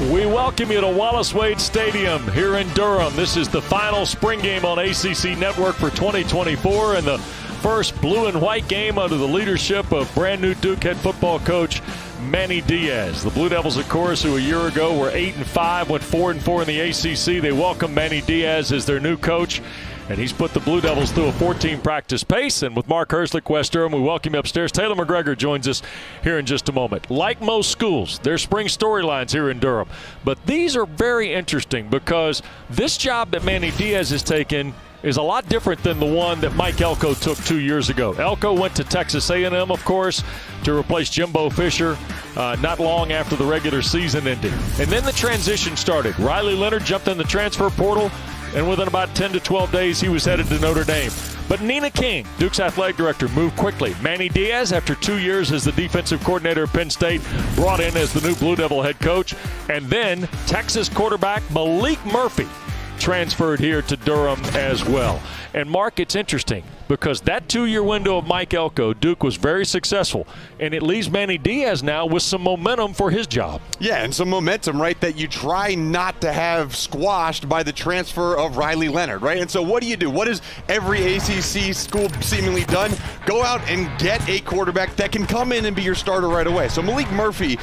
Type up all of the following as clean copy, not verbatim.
We welcome you to Wallace Wade Stadium here in Durham. This is the final spring game on ACC Network for 2024 and the first blue and white game under the leadership of brand new Duke head football coach Manny Diaz. The Blue Devils, of course, who a year ago were 8-5, went 4-4 in the ACC. They welcome Manny Diaz as their new coach, and he's put the Blue Devils through a 14 practice pace. And with Mark Herzlich, West Durham, we welcome you upstairs. Taylor McGregor joins us here in just a moment. Like most schools, there's spring storylines here in Durham. But these are very interesting because this job that Manny Diaz has taken is a lot different than the one that Mike Elko took 2 years ago. Elko went to Texas A&M, of course, to replace Jimbo Fisher not long after the regular season ended. And then the transition started. Riley Leonard jumped in the transfer portal, and within about 10 to 12 days, he was headed to Notre Dame. But Nina King, Duke's athletic director, moved quickly. Manny Diaz, after 2 years as the defensive coordinator at Penn State, brought in as the new Blue Devil head coach. And then Texas quarterback Maalik Murphy transferred here to Durham as well. And Mark, it's interesting because that 2-year window of Mike Elko, Duke was very successful, and it leaves Manny Diaz now with some momentum for his job. Yeah, and some momentum, right, that you try not to have squashed by the transfer of Riley Leonard, right? And so what do? What has every ACC school seemingly done? Go out and get a quarterback that can come in and be your starter right away. So Maalik Murphy,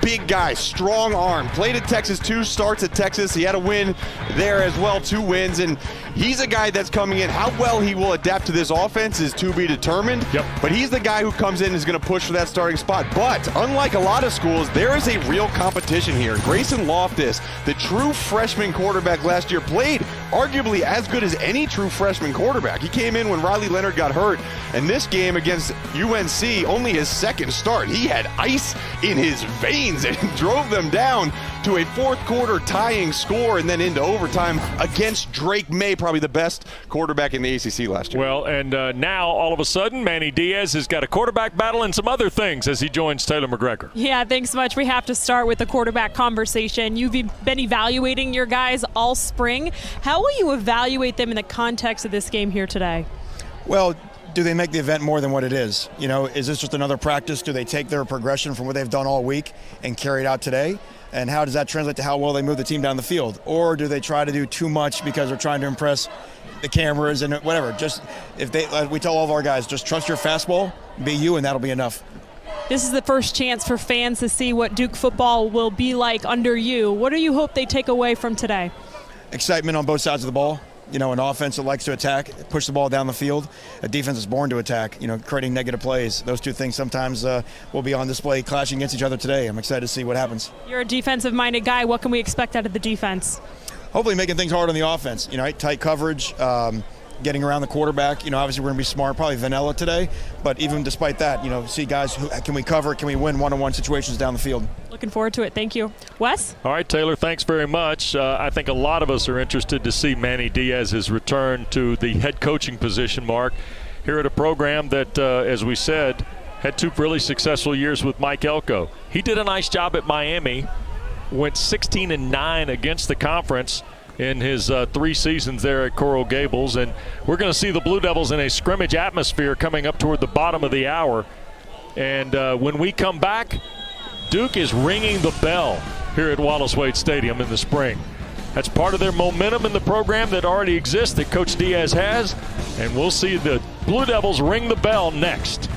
big guy, strong arm, played at Texas, 2 starts at Texas. He had a win there as well, 2 wins, and he's a guy that's coming in. How well he will adapt to this offense is to be determined. Yep. But he's the guy who comes in and is going to push for that starting spot. But unlike a lot of schools, there is a real competition here. Grayson Loftus, the true freshman quarterback last year, played arguably as good as any true freshman quarterback. He came in when Riley Leonard got hurt, and this game against UNC, only his second start, he had ice in his veins and drove them down to a fourth quarter tying score and then into overtime against Drake May, probably the best quarterback in the ACC last year. Well, and now all of a sudden Manny Diaz has got a quarterback battle and some other things as he joins Taylor McGregor. Yeah, thanks so much. We have to start with the quarterback conversation. You've been evaluating your guys all spring. How will you evaluate them in the context of this game here today? Well, do they make the event more than what it is? You know, is this just another practice? Do they take their progression from what they've done all week and carry it out today? And how does that translate to how well they move the team down the field? Or do they try to do too much because they're trying to impress the cameras and whatever? Just if they, like we tell all of our guys, just trust your fastball, be you, and that'll be enough. This is the first chance for fans to see what Duke football will be like under you. What do you hope they take away from today? Excitement on both sides of the ball. You know, an offense that likes to attack, push the ball down the field. A defense is born to attack, you know, creating negative plays. Those two things sometimes will be on display clashing against each other today. I'm excited to see what happens. You're a defensive-minded guy. What can we expect out of the defense? Hopefully making things hard on the offense. You know, right? Tight coverage, getting around the quarterback. You know, obviously we're going to be smart, probably vanilla today. But even despite that, you know, see guys, who can we cover, can we win one-on-one situations down the field? Looking forward to it. Thank you. Wes? All right, Taylor, thanks very much. I think a lot of us are interested to see Manny Diaz's return to the head coaching position, Mark, here at a program that, as we said, had 2 really successful years with Mike Elko. He did a nice job at Miami, went 16-9 against the conference in his 3 seasons there at Coral Gables. And we're going to see the Blue Devils in a scrimmage atmosphere coming up toward the bottom of the hour. And when we come back, Duke is ringing the bell here at Wallace Wade Stadium in the spring. That's part of their momentum in the program that already exists that Coach Diaz has. And we'll see the Blue Devils ring the bell next.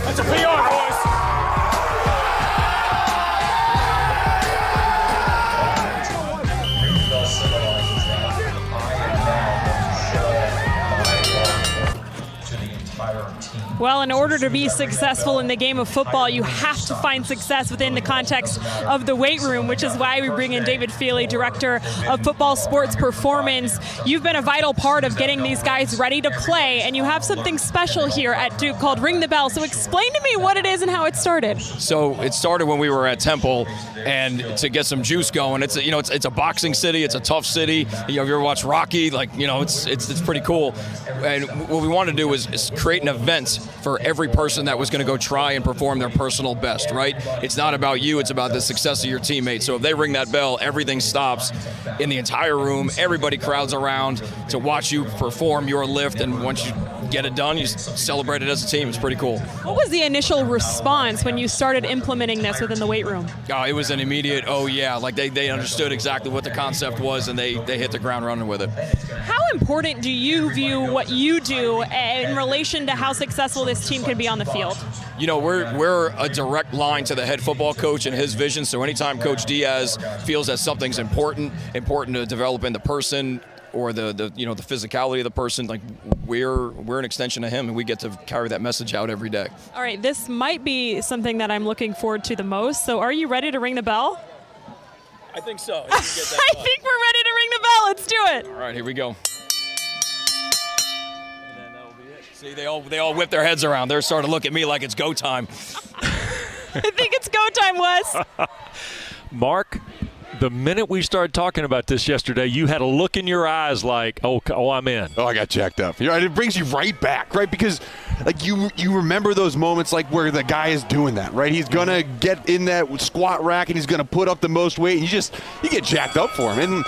That's a PR, boys. Well, in order to be successful in the game of football, you have to find success within the context of the weight room, which is why we bring in David Feely, Director of Football Sports Performance. You've been a vital part of getting these guys ready to play, and you have something special here at Duke called Ring the Bell. So explain to me what it is and how it started. So it started when we were at Temple, and to get some juice going. It's a boxing city. It's a tough city. You ever watch Rocky? Like, it's pretty cool. And what we wanted to do is create an event for every person that was going to go try and perform their personal best, right? It's not about you, it's about the success of your teammates. So if they ring that bell, everything stops in the entire room. Everybody crowds around to watch you perform your lift, and once you get it done, you celebrate it as a team. It's pretty cool. What was the initial response when you started implementing this within the weight room? It was an immediate, oh yeah, like they understood exactly what the concept was, and they hit the ground running with it. How important do you view what you do in relation to how successful this team can be on the field? You know, we're a direct line to the head football coach and his vision, so anytime Coach Diaz feels that something's important to develop in the person, or the physicality of the person, like we're an extension of him, and we get to carry that message out every day. All right, this might be something that I'm looking forward to the most. So are you ready to ring the bell? I think so. I think we're ready to ring the bell. Let's do it. All right, here we go. And then that'll be it. See, they all whip their heads around. They're starting to look at me like it's go time. I think it's go time, Wes. Mark, the minute we started talking about this yesterday, you had a look in your eyes like, oh, I'm in. Oh, I got jacked up. It brings you right back, right? Because like you remember those moments like where the guy is doing that, right? He's going to get in that squat rack and he's going to put up the most weight, and you get jacked up for him. And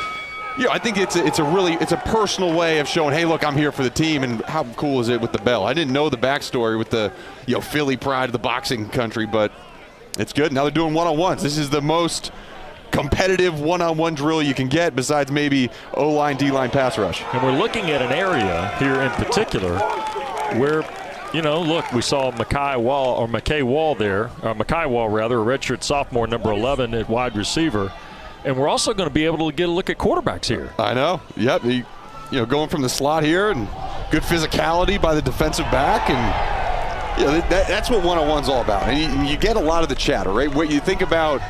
I think it's a personal way of showing, hey, look, I'm here for the team. And how cool is it with the bell? I didn't know the backstory with the Philly pride of the boxing country, but it's good. Now they're doing one-on-ones. This is the most competitive one-on-one drill you can get, besides maybe O-line, D-line pass rush. And we're looking at an area here in particular where, look, we saw Makai Wall, a redshirt sophomore, number 11 at wide receiver. And we're also going to be able to get a look at quarterbacks here. I know. Yep. Going from the slot here, and good physicality by the defensive back, and that's what one-on-one's all about. And you get a lot of the chatter, right? What you think about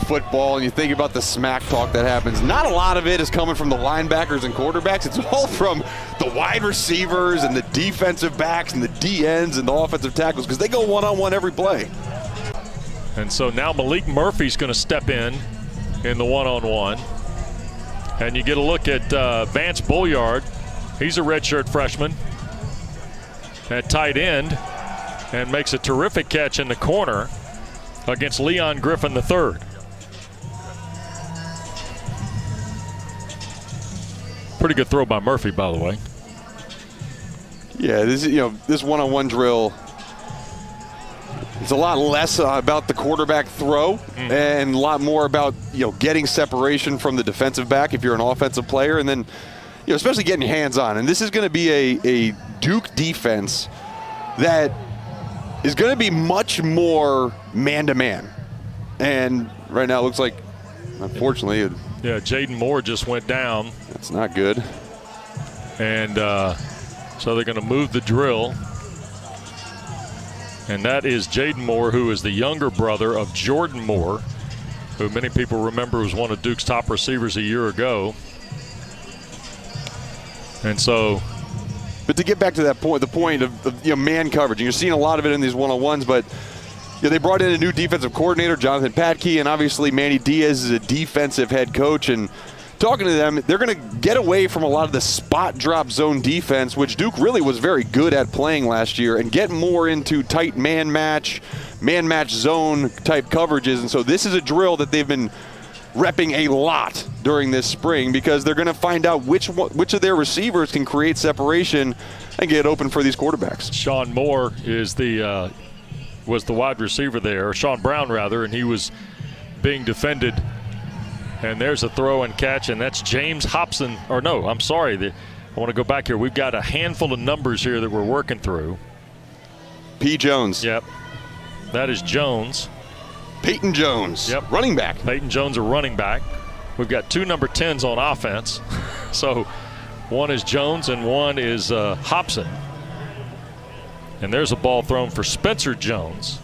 football and you think about the smack talk that happens, not a lot of it is coming from the linebackers and quarterbacks. It's all from the wide receivers and the defensive backs and the D-ends and the offensive tackles, because they go one-on-one every play. And so now Malik Murphy's going to step in the one-on-one. And you get a look at Vance Bulliard. He's a redshirt freshman at tight end, and makes a terrific catch in the corner against Leon Griffin III. Pretty good throw by Murphy, by the way. Yeah, this one-on-one drill, it's a lot less about the quarterback throw and a lot more about getting separation from the defensive back if you're an offensive player, and then especially getting hands-on. And this is going to be a Duke defense that is going to be much more man-to-man. And right now it looks like, unfortunately, Jaden Moore just went down. That's not good. And so they're going to move the drill. And that is Jaden Moore, who is the younger brother of Jordan Moore, who many people remember was one of Duke's top receivers a year ago. And so, but to get back to that point, the point of man coverage, and you're seeing a lot of it in these one-on-ones, but they brought in a new defensive coordinator, Jonathan Patke, and obviously Manny Diaz is a defensive head coach. And talking to them, they're going to get away from a lot of the spot drop zone defense, which Duke really was very good at playing last year, and get more into tight man match zone type coverages. And so this is a drill that they've been repping a lot during this spring, because they're going to find out which of their receivers can create separation and get open for these quarterbacks. Sean Moore is was the wide receiver there, or Sean Brown rather, and he was being defended. And there's a throw and catch, and that's James Hobson. Or no, I'm sorry. I want to go back here. We've got a handful of numbers here that we're working through. P. Jones. Yep. That is Jones. Peyton Jones. Yep. Running back. Peyton Jones, a running back. We've got two number 10s on offense. So one is Jones and one is Hobson. And there's a ball thrown for Spencer Jones.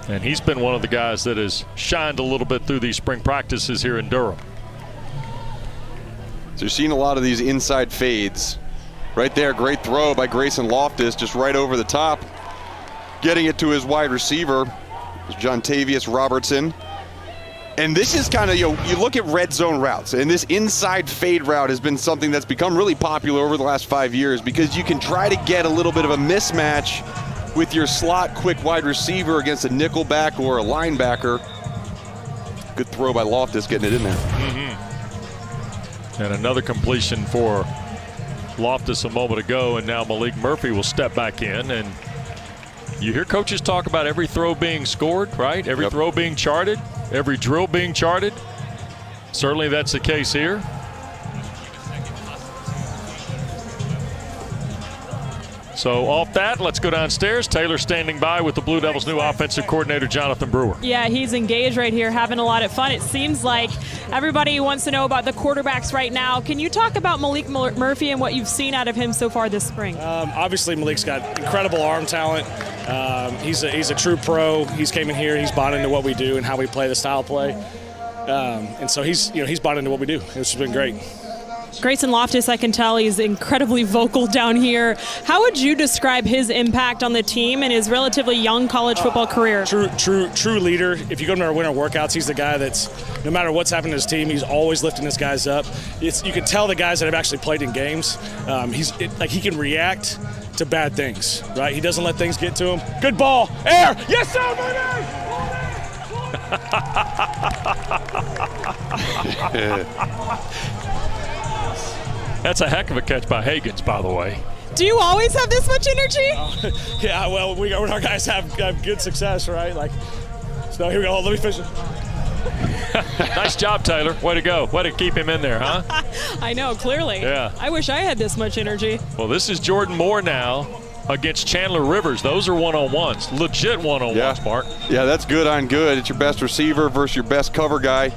And he's been one of the guys that has shined a little bit through these spring practices here in Durham. So you're seeing a lot of these inside fades. Right there, great throw by Grayson Loftus, just right over the top. Getting it to his wide receiver, Jontavius Robertson. And this is kind of, you look at red zone routes, and this inside fade route has been something that's become really popular over the last 5 years because you can try to get a little bit of a mismatch with your slot quick wide receiver against a nickel back or a linebacker. Good throw by Loftus getting it in there. And another completion for Loftus a moment ago, and now Malik Murphy will step back in. And you hear coaches talk about every throw being scored, right? Every throw being charted, every drill being charted. Certainly that's the case here. So off that, let's go downstairs. Taylor standing by with the Blue Devils' new offensive coordinator, Jonathan Brewer. Yeah, he's engaged right here, having a lot of fun. It seems like everybody wants to know about the quarterbacks right now. Can you talk about Malik Murphy and what you've seen out of him so far this spring? Obviously, Malik's got incredible arm talent. He's a true pro. He's came in here. He's bought into what we do and how we play the style play. And so he's bought into what we do. It's been great. Grayson Loftus, I can tell he's incredibly vocal down here. How would you describe his impact on the team in his relatively young college football career? True leader. If you go to our winter workouts, he's the guy that's, no matter what's happened to his team, he's always lifting his guys up. You can tell the guys that have actually played in games. He can react to bad things, right? He doesn't let things get to him. Good ball, air, yes sir, baby! That's a heck of a catch by Higgins, by the way. Do you always have this much energy? Yeah, well, our guys have good success, right? So here we go. Let me finish it. Nice job, Taylor. Way to go. Way to keep him in there, huh? I know, clearly. Yeah. I wish I had this much energy. Well, this is Jordan Moore now against Chandler Rivers. Those are one-on-ones, legit one-on-ones, Mark. Yeah, that's good on good. It's your best receiver versus your best cover guy.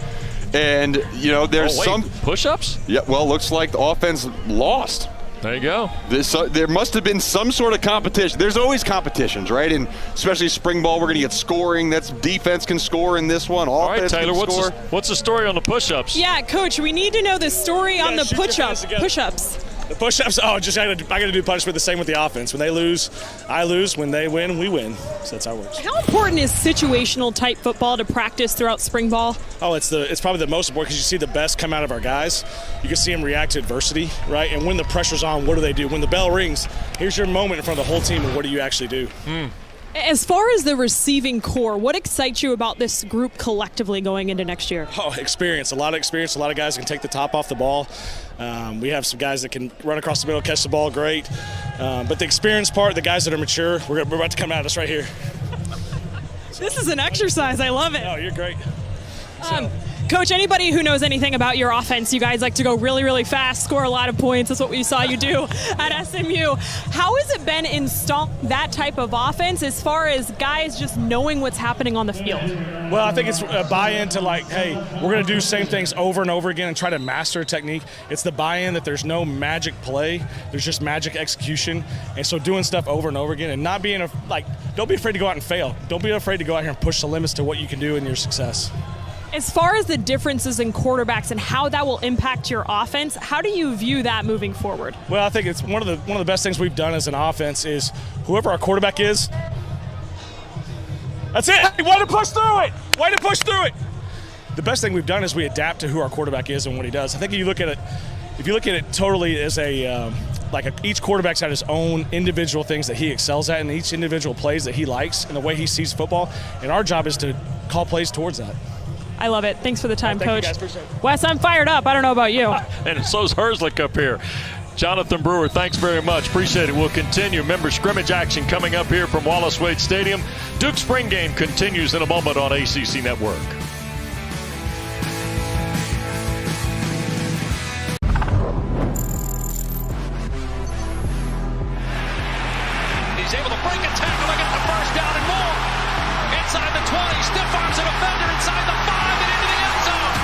And, there's some push-ups? Yeah, well, looks like the offense lost. There you go. There must have been some sort of competition. There's always competitions, right? And especially spring ball, we're going to get scoring. That's defense can score in this one. All right, Offense Taylor, can score. what's the story on the push-ups? Yeah, Coach, we need to know the story on the push-ups. The push-ups, I got to do punishment the same with the offense. When they lose, I lose. When they win, we win. So that's how it works. How important is situational type football to practice throughout spring ball? Oh, it's probably the most important because you see the best come out of our guys. You can see them react to adversity, right? And when the pressure's on, what do they do? When the bell rings, here's your moment in front of the whole team, and what do you actually do? As far as the receiving core, what excites you about this group collectively going into next year? Oh, experience. A lot of experience. A lot of guys can take the top off the ball. We have some guys that can run across the middle, catch the ball great. But the experience part, the guys that are mature, we're about to come at us right here. This is an exercise. I love it. Oh, you're great. Coach, anybody who knows anything about your offense, you guys like to go really, really fast, score a lot of points. That's what we saw you do at SMU. How has it been installing that type of offense as far as guys just knowing what's happening on the field? Well, I think it's a buy-in to hey, we're going to do the same things over and over again and try to master a technique. It's the buy-in that there's no magic play. There's just magic execution. And so doing stuff over and over again and not being, don't be afraid to go out and fail. Don't be afraid to go out here and push the limits to what you can do in your success. As far as the differences in quarterbacks and how that will impact your offense, how do you view that moving forward? Well, I think it's one of the best things we've done as an offense is whoever our quarterback is, that's it. Hey, way to push through it. Way to push through it. The best thing we've done is we adapt to who our quarterback is and what he does. I think if you look at it totally as each quarterback's got his own individual things that he excels at and each individual plays that he likes and the way he sees football. And our job is to call plays towards that. I love it. Thanks for the time, Coach. Thank you guys. Appreciate it. Wes, I'm fired up. I don't know about you. And so's Herzlich up here. Jonathan Brewer, thanks very much. Appreciate it. We'll continue. Member scrimmage action coming up here from Wallace Wade Stadium. Duke Spring Game continues in a moment on ACC Network. He's able to break a tackle and get the first down and more. Inside the 20, stiff arms a defender inside the 5 and into the end zone.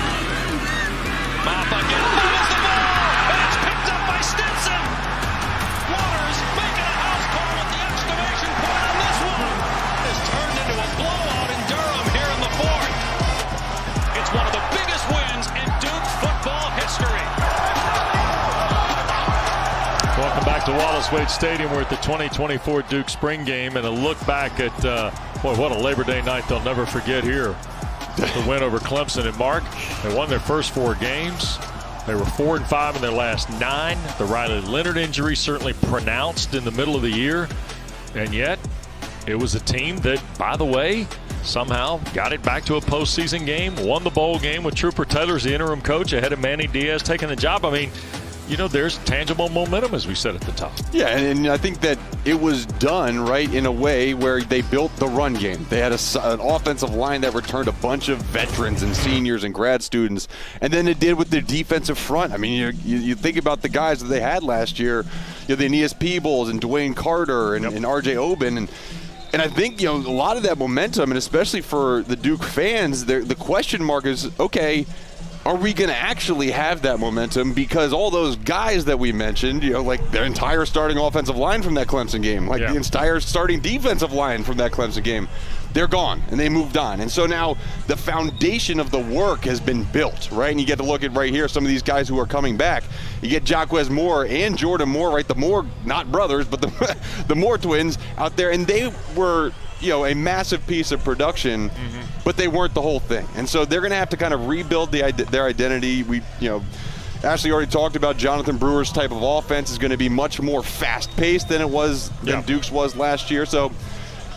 Mouth again, fumbles the ball, and it's picked up by Stinson. Waters making a house call with the exclamation point on this one. It's turned into a blowout in Durham here in the 4th. It's one of the biggest wins in Duke football history. Welcome back to Wallace Wade Stadium. We're at the 2024 Duke Spring Game and a look back at, what a Labor Day night they'll never forget here. the win over Clemson. And Mark, they won their first 4 games. They were 4-5 in their last 9. The Riley Leonard injury certainly pronounced in the middle of the year. And yet, it was a team that, by the way, somehow got it back to a postseason game, won the bowl game with Trooper Taylor as the interim coach ahead of Manny Diaz taking the job. I mean, you know, there's tangible momentum, as we said at the top. Yeah, and I think that it was done, right, in a way where they built the run game. They had an offensive line that returned a bunch of veterans and seniors and grad students, and then it did with the defensive front. I mean, you think about the guys that they had last year, you know, the Aeneas Peebles and Dwayne Carter and R.J. Oben, and I think, you know, a lot of that momentum, and especially for the Duke fans, the question mark is, okay, are we going to actually have that momentum? Because all those guys that we mentioned, you know, like their entire starting offensive line from that Clemson game, like the entire starting defensive line from that Clemson game, they're gone and they moved on. And so now the foundation of the work has been built, right? And you get to look at right here some of these guys who are coming back. You get Jaquez Moore and Jordan Moore, right? The Moore, not brothers, but the Moore twins out there. And they were, you know, a massive piece of production, but they weren't the whole thing. And so they're going to have to kind of rebuild their identity. Ashley already talked about Jonathan Brewer's type of offense is going to be much more fast-paced than Duke's was last year. So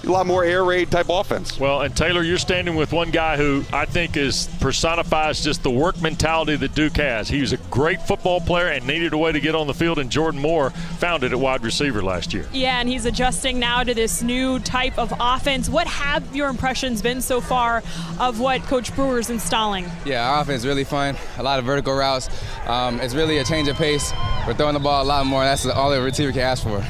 a lot more air raid type offense. Well, and Taylor, you're standing with one guy who I think personifies just the work mentality that Duke has. He was a great football player and needed a way to get on the field, and Jordan Moore found it at wide receiver last year. Yeah, and he's adjusting now to this new type of offense. What have your impressions been so far of what Coach Brewer's installing? Yeah, our offense is really fun. A lot of vertical routes. It's really a change of pace. We're throwing the ball a lot more. That's all the receiver can ask for.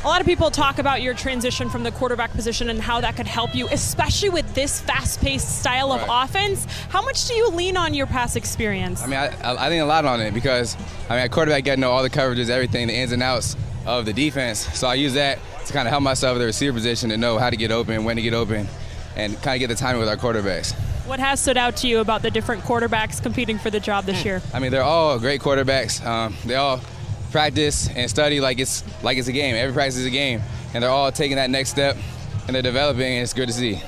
A lot of people talk about your transition from the quarterback position and how that could help you, especially with this fast-paced style of offense. How much do you lean on your past experience? I mean, I lean a lot on it because, I mean, at quarterback, you got to know all the coverages, everything, the ins and outs of the defense. So I use that to kind of help myself with the receiver position to know how to get open, when to get open, and kind of get the timing with our quarterbacks. What has stood out to you about the different quarterbacks competing for the job this year? I mean, they're all great quarterbacks. They all practice and study like it's a game. Every practice is a game, and they're all taking that next step, and they're developing, and it's good to see.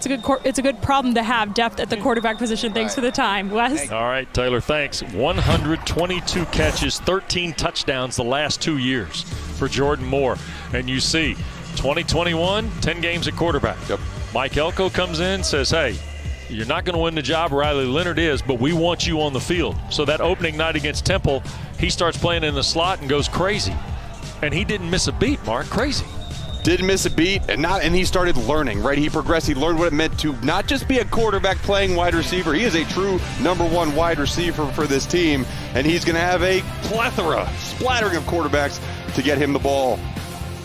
It's a good problem to have, depth at the quarterback position. Thanks for the time, Wes. All right, Taylor, thanks. 122 catches, 13 touchdowns the last 2 years for Jordan Moore. And you see, 2021, 10 games at quarterback. Yep. Mike Elko comes in, says, hey, you're not going to win the job, Riley Leonard is, but we want you on the field. So that opening night against Temple, he starts playing in the slot and goes crazy. And he didn't miss a beat, Mark. Crazy. Didn't miss a beat, and he started learning, right? He progressed. He learned what it meant to not just be a quarterback playing wide receiver. He is a true #1 wide receiver for this team, and he's going to have a splattering of quarterbacks to get him the ball.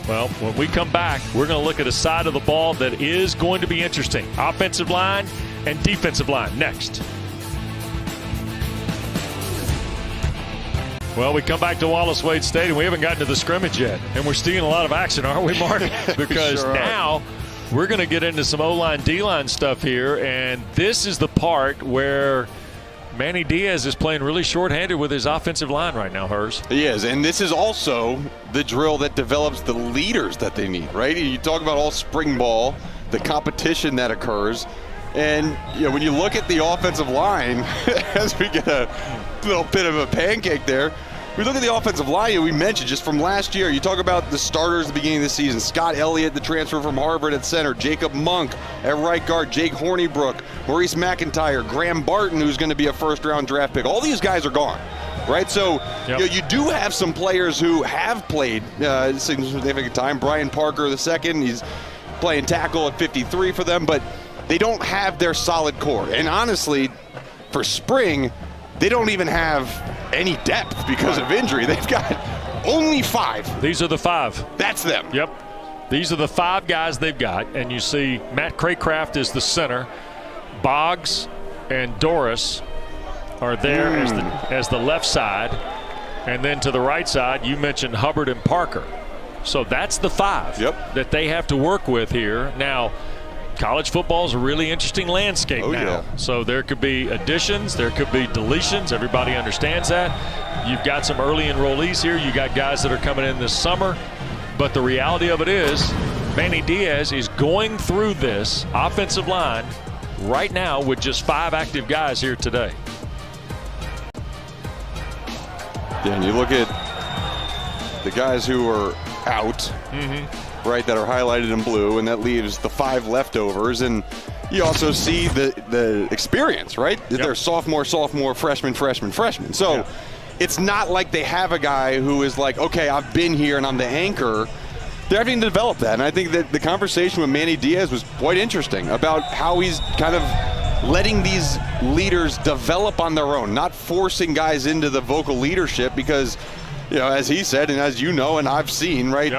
Well, when we come back, we're going to look at a side of the ball that is going to be interesting. Offensive line and defensive line next. Well, we come back to Wallace Wade Stadium. We haven't gotten to the scrimmage yet, and we're seeing a lot of action, aren't we, Mark? Because sure now we're going to get into some O-line, D-line stuff here, and this is the part where Manny Diaz is playing really shorthanded with his offensive line right now, Hers. He is, and this is also the drill that develops the leaders that they need, right? You talk about all spring ball, the competition that occurs, and you know, when you look at the offensive line, as we get a little bit of a pancake there, we look at the offensive line, we mentioned just from last year, you talk about the starters at the beginning of the season, Scott Elliott, the transfer from Harvard at center, Jacob Monk at right guard, Jake Hornibrook, Maurice McIntyre, Graham Barton, who's going to be a first-round draft pick. All these guys are gone, right? So you do have some players who have played significant time. Brian Parker II, he's playing tackle at 53 for them, but they don't have their solid core. And honestly, for spring, they don't even have any depth because of injury. They've got only 5. These are the 5. That's them. Yep. These are the 5 guys they've got. And you see Matt Craycraft is the center. Boggs and Doris are there as the left side. And then to the right side, you mentioned Hubbard and Parker. So that's the 5 that they have to work with here. Now, college football is a really interesting landscape now. Yeah. So there could be additions, there could be deletions. Everybody understands that. You've got some early enrollees here. You got guys that are coming in this summer. But the reality of it is, Manny Diaz is going through this offensive line right now with just 5 active guys here today. Yeah, and you look at the guys who are out, right, that are highlighted in blue, and that leaves the 5 leftovers. And you also see the experience, right? Yep. They're sophomore, freshman. So it's not like they have a guy who is like, okay, I've been here and I'm the anchor. They're having to develop that. And I think that the conversation with Manny Diaz was quite interesting about how he's kind of letting these leaders develop on their own, not forcing guys into the vocal leadership because, you know, as he said, and as you know and I've seen, right,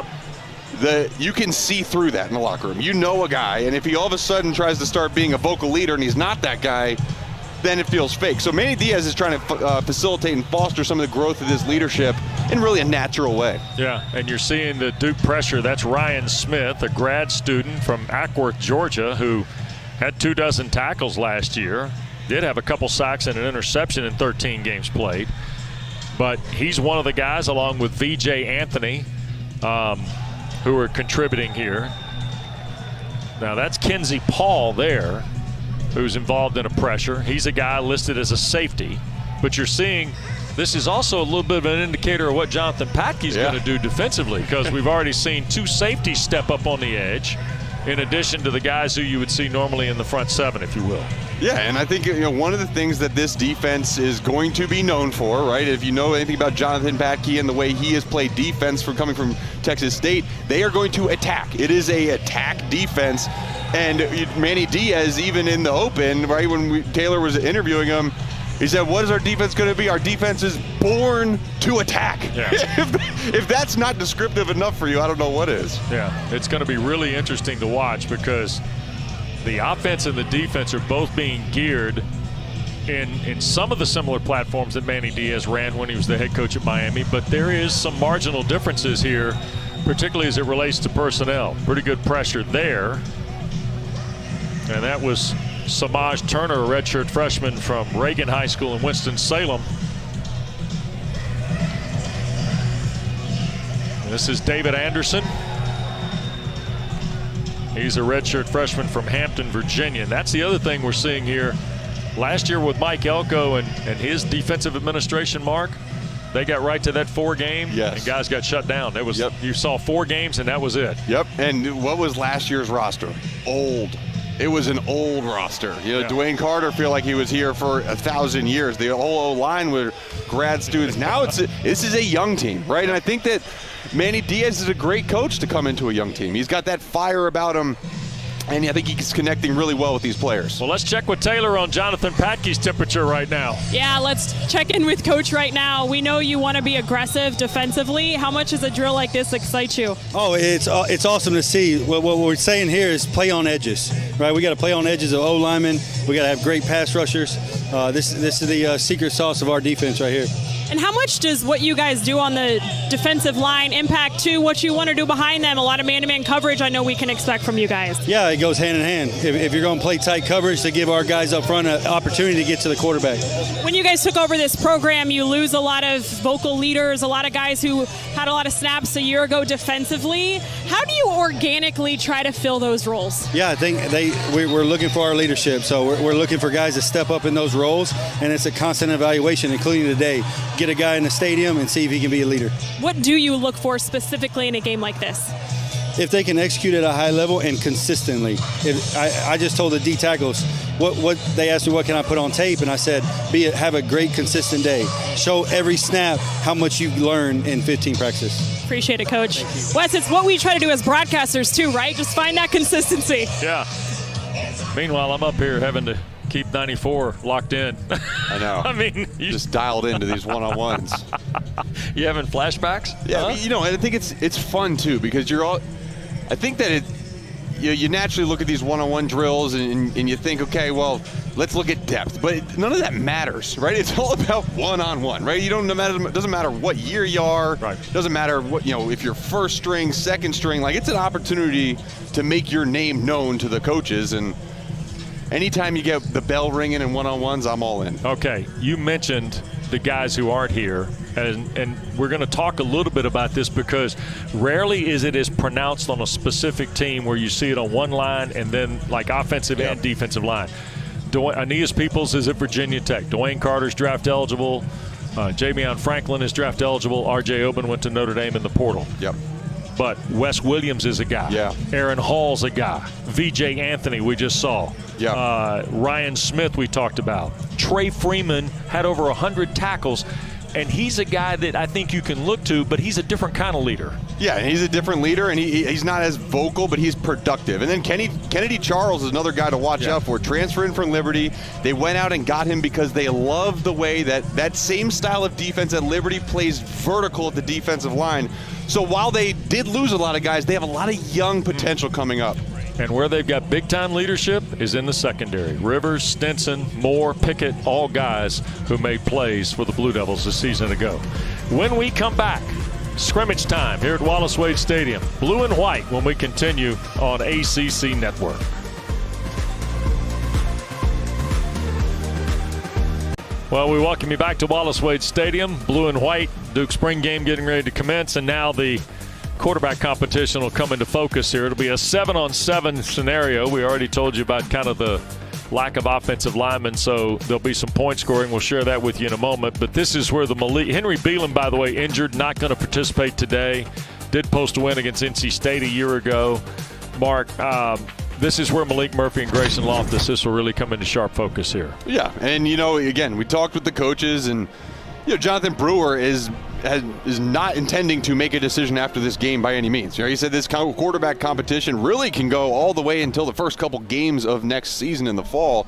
you can see through that in the locker room. You know a guy, and if he all of a sudden tries to start being a vocal leader and he's not that guy, then it feels fake. So Manny Diaz is trying to facilitate and foster some of the growth of this leadership in really a natural way. Yeah, and you're seeing the Duke pressure. That's Ryan Smith, a grad student from Ackworth, Georgia, who had 24 tackles last year. Did have a couple sacks and an interception in 13 games played. But he's one of the guys, along with VJ Anthony, who are contributing here. Now that's Kenzie Paul there, who's involved in a pressure. He's a guy listed as a safety. But you're seeing this is also a little bit of an indicator of what Jonathan Patke's going to do defensively, because we've already seen 2 safeties step up on the edge, in addition to the guys who you would see normally in the front 7, if you will. Yeah, and I think, you know, one of the things that this defense is going to be known for, right, if you know anything about Jonathan Patke and the way he has played defense from coming from Texas State, they are going to attack. It is a attack defense. And Manny Diaz, even in the open, right, when Taylor was interviewing him, he said, what is our defense going to be? Our defense is born to attack. Yeah. If that's not descriptive enough for you, I don't know what is. Yeah, it's going to be really interesting to watch, because the offense and the defense are both being geared in some of the similar platforms that Manny Diaz ran when he was the head coach at Miami. But there is some marginal differences here, particularly as it relates to personnel. Pretty good pressure there. And that was Samaj Turner, a redshirt freshman from Reagan High School in Winston-Salem. This is David Anderson. He's a redshirt freshman from Hampton, Virginia. And that's the other thing we're seeing here. Last year with Mike Elko and his defensive administration, Mark, they got right to that 4 game, and guys got shut down. It was you saw 4 games, and that was it. Yep. And what was last year's roster? Old. It was an old roster. You know, Dwayne Carter feel like he was here for 1,000 years. The whole line were grad students. Now this is a young team, right? And I think that Manny Diaz is a great coach to come into a young team. He's got that fire about him, and I think he's connecting really well with these players. Well, let's check with Taylor on Jonathan Patke's temperature right now. Yeah, let's check in with Coach right now. We know you want to be aggressive defensively. How much does a drill like this excite you? Oh, it's awesome to see. What we're saying here is play on edges, right? We got to play on edges of O-linemen. We got to have great pass rushers. This is the secret sauce of our defense right here. And how much does what you guys do on the defensive line impact to what you want to do behind them? A lot of man-to-man coverage I know we can expect from you guys. Yeah, it goes hand in hand. If you're going to play tight coverage to give our guys up front an opportunity to get to the quarterback. When you guys took over this program, you lose a lot of vocal leaders, a lot of guys who had a lot of snaps a year ago defensively. How do you organically try to fill those roles? Yeah, I think we're looking for our leadership. So we're looking for guys to step up in those roles, and it's a constant evaluation, including today. Get a guy in the stadium and see if he can be a leader. What do you look for specifically in a game like this? If they can execute at a high level and consistently. I just told the D tackles, what they asked me, what can I put on tape? And I said, have a great, consistent day. Show every snap how much you learn in 15 practice. Appreciate it, Coach. Wes, it's what we try to do as broadcasters too, right? Just find that consistency. Yeah. Meanwhile, I'm up here having to keep 94 locked in. I know. I mean, you just dialed into these one-on-ones. You having flashbacks? Yeah, huh? You know, I think it's fun too, because I think that you naturally look at these one-on-one drills and you think, okay, well, let's look at depth, but none of that matters, right? It's all about one-on-one, right? It doesn't matter what year you are. Right. It doesn't matter what, if you're first string, second string. Like, it's an opportunity to make your name known to the coaches, and anytime you get the bell ringing in one-on-ones, I'm all in. Okay, you mentioned the guys who aren't here. And we're going to talk a little bit about this because rarely is it as pronounced on a specific team where you see it on one line and then like offensive and defensive line. Aeneas Peoples is at Virginia Tech. Dwayne Carter's draft eligible. Jameon Franklin is draft eligible. R.J. Oben went to Notre Dame in the portal. Yep. But Wes Williams is a guy. Yeah. Aaron Hall's a guy. V.J. Anthony we just saw. Yeah. Ryan Smith we talked about. Trey Freeman had over 100 tackles. And he's a guy that I think you can look to, but he's a different kind of leader. Yeah, and he's a different leader, and he's not as vocal, but he's productive. And then Kennedy Charles is another guy to watch out for. Transferring from Liberty, they went out and got him because they love the way that same style of defense at Liberty plays vertical at the defensive line. So while they did lose a lot of guys, they have a lot of young potential coming up. And where they've got big-time leadership is in the secondary. Rivers, Stinson, Moore, Pickett, all guys who made plays for the Blue Devils a season ago. When we come back, scrimmage time here at Wallace Wade Stadium. Blue and white when we continue on ACC Network. Well, we welcome you back to Wallace Wade Stadium. Blue and white, Duke spring game getting ready to commence, and now the quarterback competition will come into focus here. It'll be a 7-on-7 scenario. We already told you about kind of the lack of offensive linemen, so there'll be some point scoring. We'll share that with you in a moment. But this is where the Henry Beelan, by the way, injured, not going to participate today. Did post a win against NC State a year ago. Mark, this is where Malik Murphy and Grayson Loftus, this will really come into sharp focus here. Yeah, and again, we talked with the coaches, and Jonathan Brewer is not intending to make a decision after this game by any means. He said this quarterback competition really can go all the way until the first couple games of next season in the fall.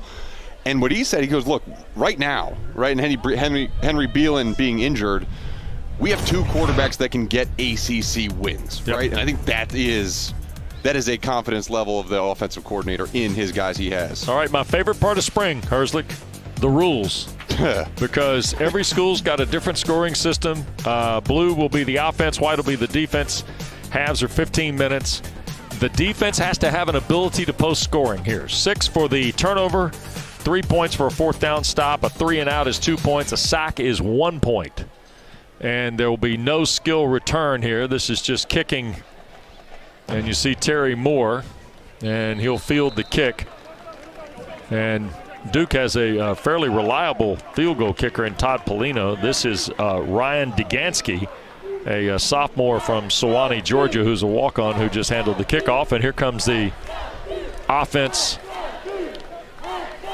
And what he said, he goes, look, right now, and Henry Beelan being injured, we have two quarterbacks that can get ACC wins, right? And I think that is a confidence level of the offensive coordinator in his guys he has. All right, my favorite part of spring, Herzlich, the rules. Because every school's got a different scoring system. Blue will be the offense, white will be the defense. Halves are 15 minutes. The defense has to have an ability to post scoring here. 6 for the turnover, 3 points for a fourth down stop, a 3 and out is 2 points, a sack is 1 point. And there will be no skill return here. This is just kicking. And you see Terry Moore, and he'll field the kick. And Duke has a fairly reliable field goal kicker in Todd Polino. This is Ryan Degansky, a sophomore from Sewanee, Georgia, who's a walk-on who just handled the kickoff. And here comes the offense.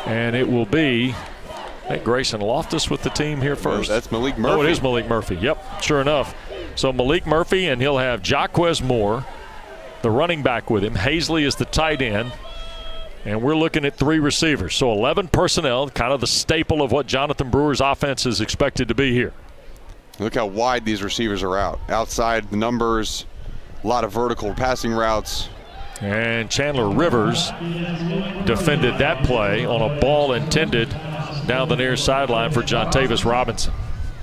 And it will be Grayson Loftus with the team here first. No, that's Malik Murphy. Oh, it is Malik Murphy. Yep, sure enough. So Malik Murphy, and he'll have Jaquez Moore, the running back with him. Hazley is the tight end. And we're looking at 3 receivers. So 11 personnel, kind of the staple of what Jonathan Brewer's offense is expected to be here. Look how wide these receivers are out. Outside the numbers, a lot of vertical passing routes. And Chandler Rivers defended that play on a ball intended down the near sideline for Jontavis Robinson.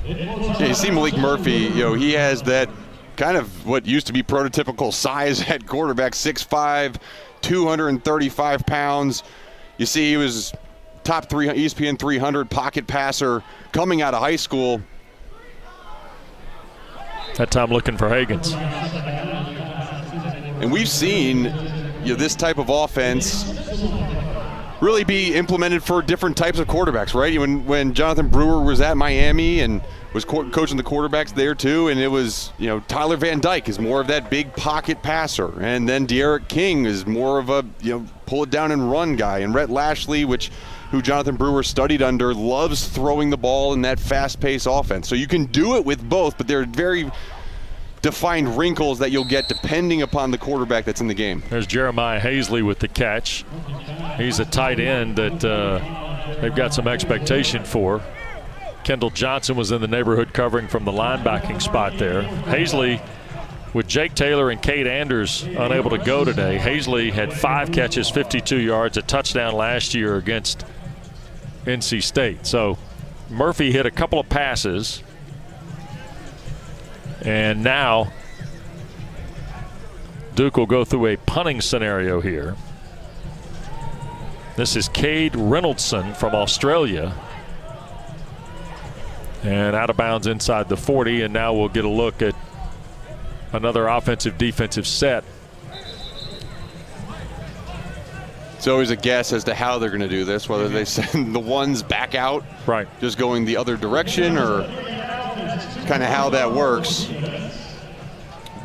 Yeah, you see Malik Murphy, he has that kind of what used to be prototypical size at quarterback, 6'5", 235 pounds. You see he was top 3 ESPN 300 pocket passer coming out of high school. That time looking for Hagans. And we've seen this type of offense really be implemented for different types of quarterbacks, right? When Jonathan Brewer was at Miami and was coaching the quarterbacks there too, and it was, Tyler Van Dyke is more of that big pocket passer, and then De'Aaron King is more of a, pull it down and run guy, and Rhett Lashley, who Jonathan Brewer studied under, loves throwing the ball in that fast-paced offense. So you can do it with both, but there are very defined wrinkles that you'll get depending upon the quarterback that's in the game. There's Jeremiah Hazley with the catch. He's a tight end that they've got some expectation for. Kendall Johnson was in the neighborhood covering from the linebacking spot there. Hazley, with Jake Taylor and Cade Anders unable to go today, Hazley had 5 catches, 52 yards, a touchdown last year against NC State. So Murphy hit a couple of passes. And now Duke will go through a punting scenario here. This is Cade Reynoldson from Australia. And out of bounds inside the 40, and now we'll get a look at another offensive-defensive set. It's always a guess as to how they're going to do this, whether they send the ones back out, right, just going the other direction, or kind of how that works.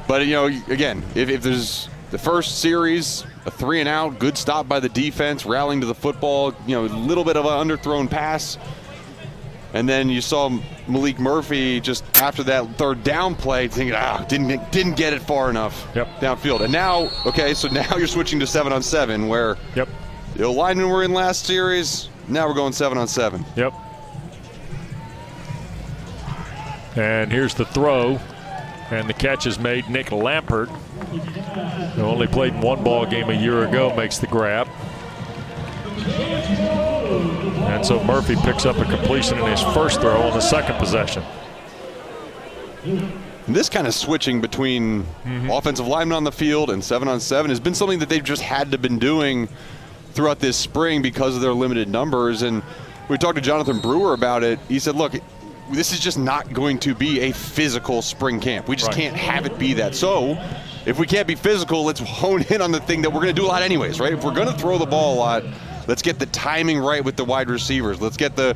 But, you know, again, if there's the first series, a 3-and-out, good stop by the defense, rallying to the football, you know, a little bit of an underthrown pass. And then you saw Malik Murphy just after that third down play thinking, didn't get it far enough downfield. And now, okay, so now you're switching to 7-on-7 where the linemen were in last series. Now we're going 7-on-7. Yep. And here's the throw. And the catch is made. Nick Lampert, who only played in one ball game a year ago, makes the grab. And so Murphy picks up a completion in his first throw on the second possession. This kind of switching between offensive linemen on the field and 7-on-7 has been something that they've just had to been doing throughout this spring because of their limited numbers. And we talked to Jonathan Brewer about it. He said, look, this is just not going to be a physical spring camp. We just can't have it be that. So if we can't be physical, let's hone in on the thing that we're going to do a lot anyways, right? If we're going to throw the ball a lot, let's get the timing right with the wide receivers. Let's get the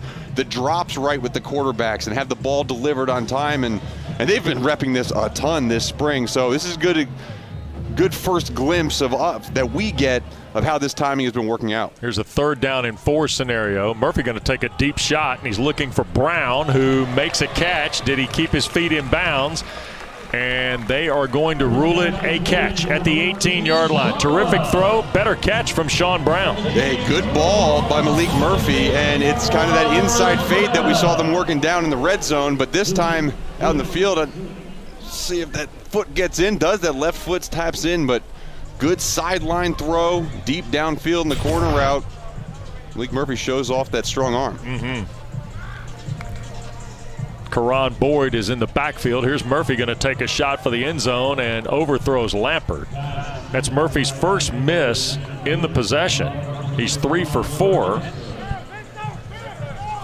drops right with the quarterbacks and have the ball delivered on time. And they've been repping this a ton this spring. So this is good first glimpse of that we get of how this timing has been working out. Here's a 3rd down and 4 scenario. Murphy going to take a deep shot, and he's looking for Brown, who makes a catch. Did he keep his feet in bounds? And they are going to rule it a catch at the 18-yard line. Terrific throw, better catch from Sean Brown. Hey, good ball by Malik Murphy, and it's kind of that inside fade that we saw them working down in the red zone, but this time out in the field, see if that foot gets in. Does that left foot taps in, but good sideline throw, deep downfield in the corner route. Malik Murphy shows off that strong arm. Karan Boyd is in the backfield. Here's Murphy going to take a shot for the end zone and overthrows Lampert. That's Murphy's first miss in the possession. He's 3 for 4.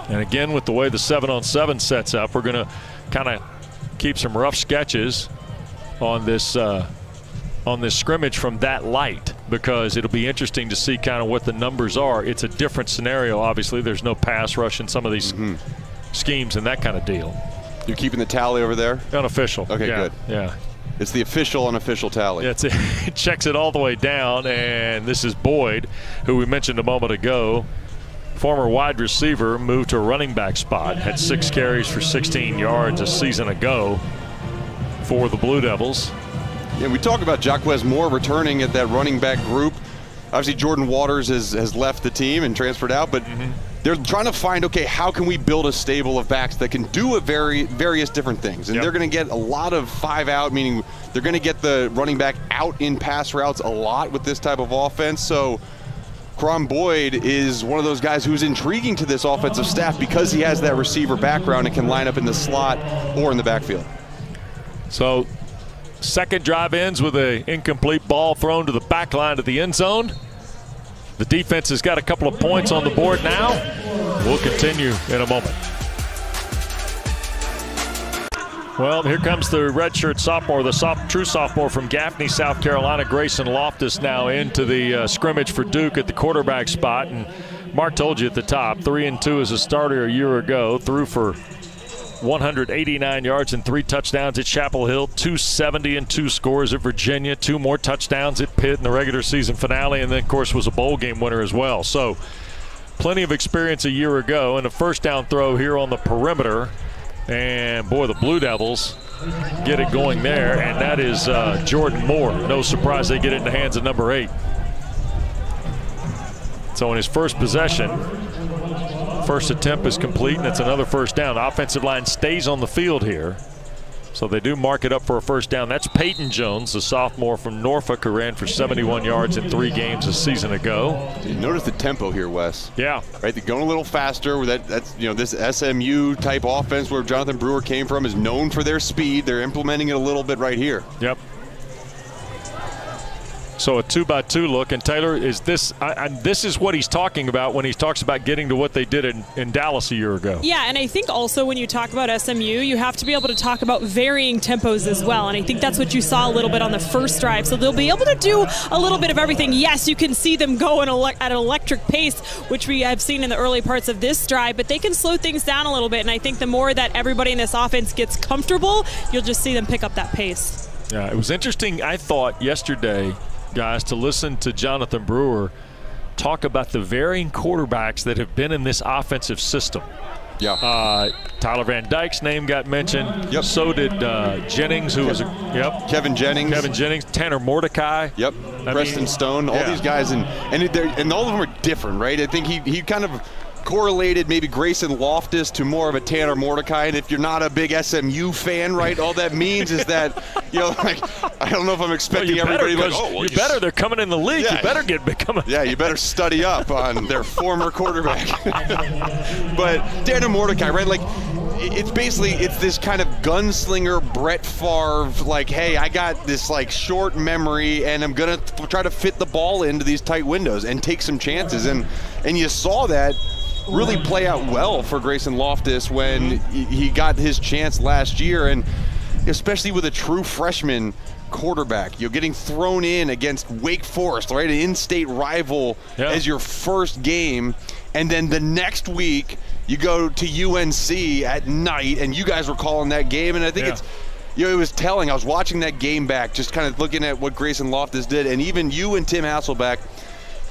And again, with the way the 7-on-7 sets up, we're going to kind of keep some rough sketches on this scrimmage from that light, because it'll be interesting to see kind of what the numbers are. It's a different scenario, obviously. There's no pass rush in some of these schemes and that kind of deal. You're keeping the tally over there? Unofficial. Okay, good. Yeah. It's the official unofficial tally. It checks it all the way down, and this is Boyd, who we mentioned a moment ago. Former wide receiver, moved to a running back spot, had 6 carries for 16 yards a season ago for the Blue Devils. Yeah, we talk about Jaquez Moore returning at that running back group. Obviously, Jordan Waters has left the team and transferred out, but they're trying to find, okay, how can we build a stable of backs that can do various different things? And they're going to get a lot of 5-out, meaning they're going to get the running back out in pass routes a lot with this type of offense. So Karan Boyd is one of those guys who's intriguing to this offensive staff because he has that receiver background and can line up in the slot or in the backfield. So second drive ends with an incomplete ball thrown to the back line of the end zone. The defense has got a couple of points on the board now. We'll continue in a moment. Well, here comes the redshirt sophomore, the true sophomore from Gaffney, South Carolina, Grayson Loftus, now into the scrimmage for Duke at the quarterback spot. And Mark told you at the top, 3-2 as a starter a year ago, threw for 189 yards and 3 touchdowns at Chapel Hill, 270 and 2 scores at Virginia, 2 more touchdowns at Pitt in the regular season finale, and then, of course, was a bowl game winner as well. So plenty of experience a year ago, and a first down throw here on the perimeter. And, boy, the Blue Devils get it going there, and that is Jordan Moore. No surprise they get it in the hands of number 8. So in his first possession, first attempt is complete, and it's another first down. The offensive line stays on the field here. So they do mark it up for a first down. That's Peyton Jones, the sophomore from Norfolk, who ran for 71 yards in 3 games a season ago. You notice the tempo here, Wes. Yeah. Right, they're going a little faster. That's this SMU type offense where Jonathan Brewer came from is known for their speed. They're implementing it a little bit right here. Yep. So a 2-by-2 look, and Taylor, is this this is what he's talking about when he talks about getting to what they did in Dallas a year ago. Yeah, and I think also when you talk about SMU, you have to be able to talk about varying tempos as well, and I think that's what you saw a little bit on the first drive. So they'll be able to do a little bit of everything. Yes, you can see them go at an electric pace, which we have seen in the early parts of this drive, but they can slow things down a little bit, and I think the more that everybody in this offense gets comfortable, you'll just see them pick up that pace. Yeah, it was interesting, I thought, yesterday, guys, to listen to Jonathan Brewer talk about the varying quarterbacks that have been in this offensive system. Yeah. Tyler Van Dyke's name got mentioned. Yep. So did Jennings, who was Kevin Jennings. Tanner Mordecai. Yep. Preston Stone. All these guys, and all of them are different, right? I think he kind of correlated maybe Grayson Loftus to more of a Tanner Mordecai, and if you're not a big SMU fan, right, all that means is that, like, I don't know if I'm expecting everybody better. They're coming in the league. Yeah. You better become you better study up on their former quarterback. But Tanner Mordecai, right, like, it's this kind of gunslinger Brett Favre, like, hey, I got this like short memory and I'm gonna try to fit the ball into these tight windows and take some chances, and you saw that really play out well for Grayson Loftus when he got his chance last year, and especially with a true freshman quarterback, you're getting thrown in against Wake Forest, right, an in-state rival, as your first game, and then the next week you go to UNC at night, and you guys were calling that game, and I think it was telling. I was watching that game back, just kind of looking at what Grayson Loftus did, and even you and Tim Hasselbeck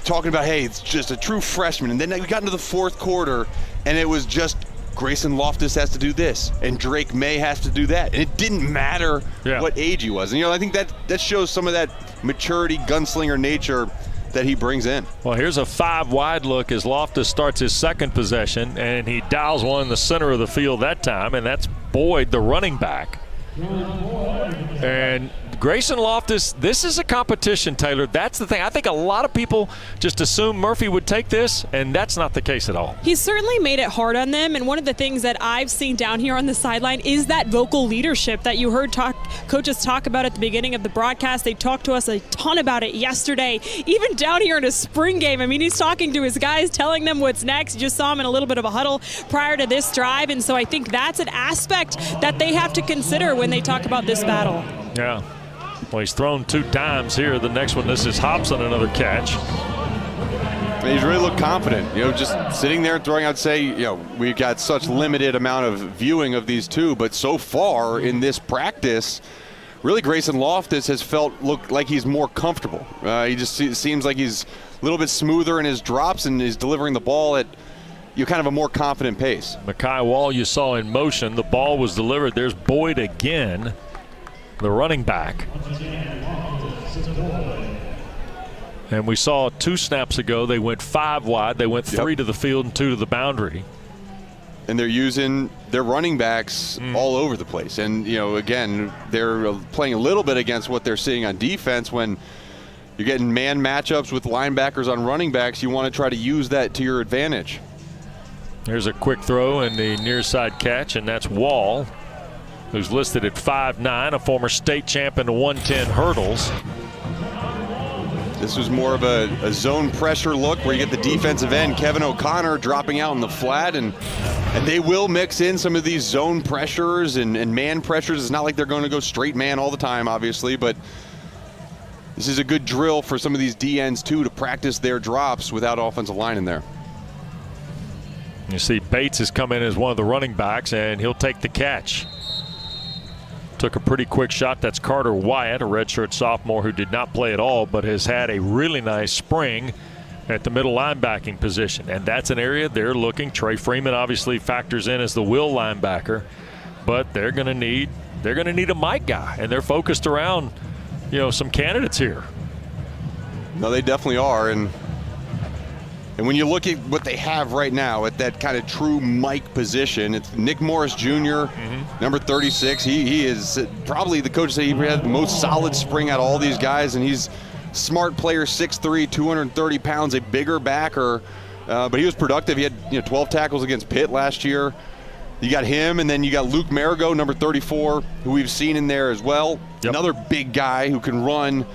talking about, hey, it's just a true freshman. And then we got into the fourth quarter, and it was just Grayson Loftus has to do this, and Drake May has to do that. And it didn't matter what age he was. And, I think that shows some of that maturity, gunslinger nature that he brings in. Well, here's a 5-wide look as Loftus starts his second possession, and he dials one in the center of the field that time, and that's Boyd, the running back. And Grayson Loftus, this is a competition, Taylor. That's the thing. I think a lot of people just assume Murphy would take this, and that's not the case at all. He's certainly made it hard on them, and one of the things that I've seen down here on the sideline is that vocal leadership that you heard coaches talk about at the beginning of the broadcast. They talked to us a ton about it yesterday, even down here in a spring game. I mean, he's talking to his guys, telling them what's next. You just saw him in a little bit of a huddle prior to this drive, and so I think that's an aspect that they have to consider when they talk about this battle. Yeah. Well, he's thrown 2 times here. The next one, this is Hobson, another catch. He's really looked confident, just sitting there throwing. I'd say, we've got such limited amount of viewing of these two, but so far in this practice, really Grayson Loftus has looked like he's more comfortable. He just seems like he's a little bit smoother in his drops and is delivering the ball at kind of a more confident pace. Mekhi Wall you saw in motion. The ball was delivered. There's Boyd again, the running back. And we saw 2 snaps ago, they went 5 wide. They went 3 to the field and 2 to the boundary. And they're using their running backs all over the place. And, again, they're playing a little bit against what they're seeing on defense. When you're getting man matchups with linebackers on running backs, you want to try to use that to your advantage. There's a quick throw and the near side catch, and that's Wall, who's listed at 5'9", a former state champ in the 110 hurdles. This was more of a zone pressure look where you get the defensive end, Kevin O'Connor, dropping out in the flat, and they will mix in some of these zone pressures and man pressures. It's not like they're going to go straight man all the time, obviously, but this is a good drill for some of these DNs, too, to practice their drops without offensive line in there. You see Bates has come in as one of the running backs, and he'll take the catch. Took a pretty quick shot. That's Carter Wyatt, a redshirt sophomore who did not play at all, but has had a really nice spring at the middle linebacking position. And that's an area they're looking. Trey Freeman obviously factors in as the will linebacker, but they're going to need a Mike guy, and they're focused around, some candidates here. No, they definitely are, and when you look at what they have right now at that kind of true Mike position, it's Nick Morris Jr., number 36. He is probably, the coach said, he had the most solid spring out of all these guys, and he's smart player, 6'3", 230 pounds, a bigger backer, but he was productive. He had 12 tackles against Pitt last year. You got him, and then you got Luke Marigo, number 34, who we've seen in there as well. Yep. Another big guy who can run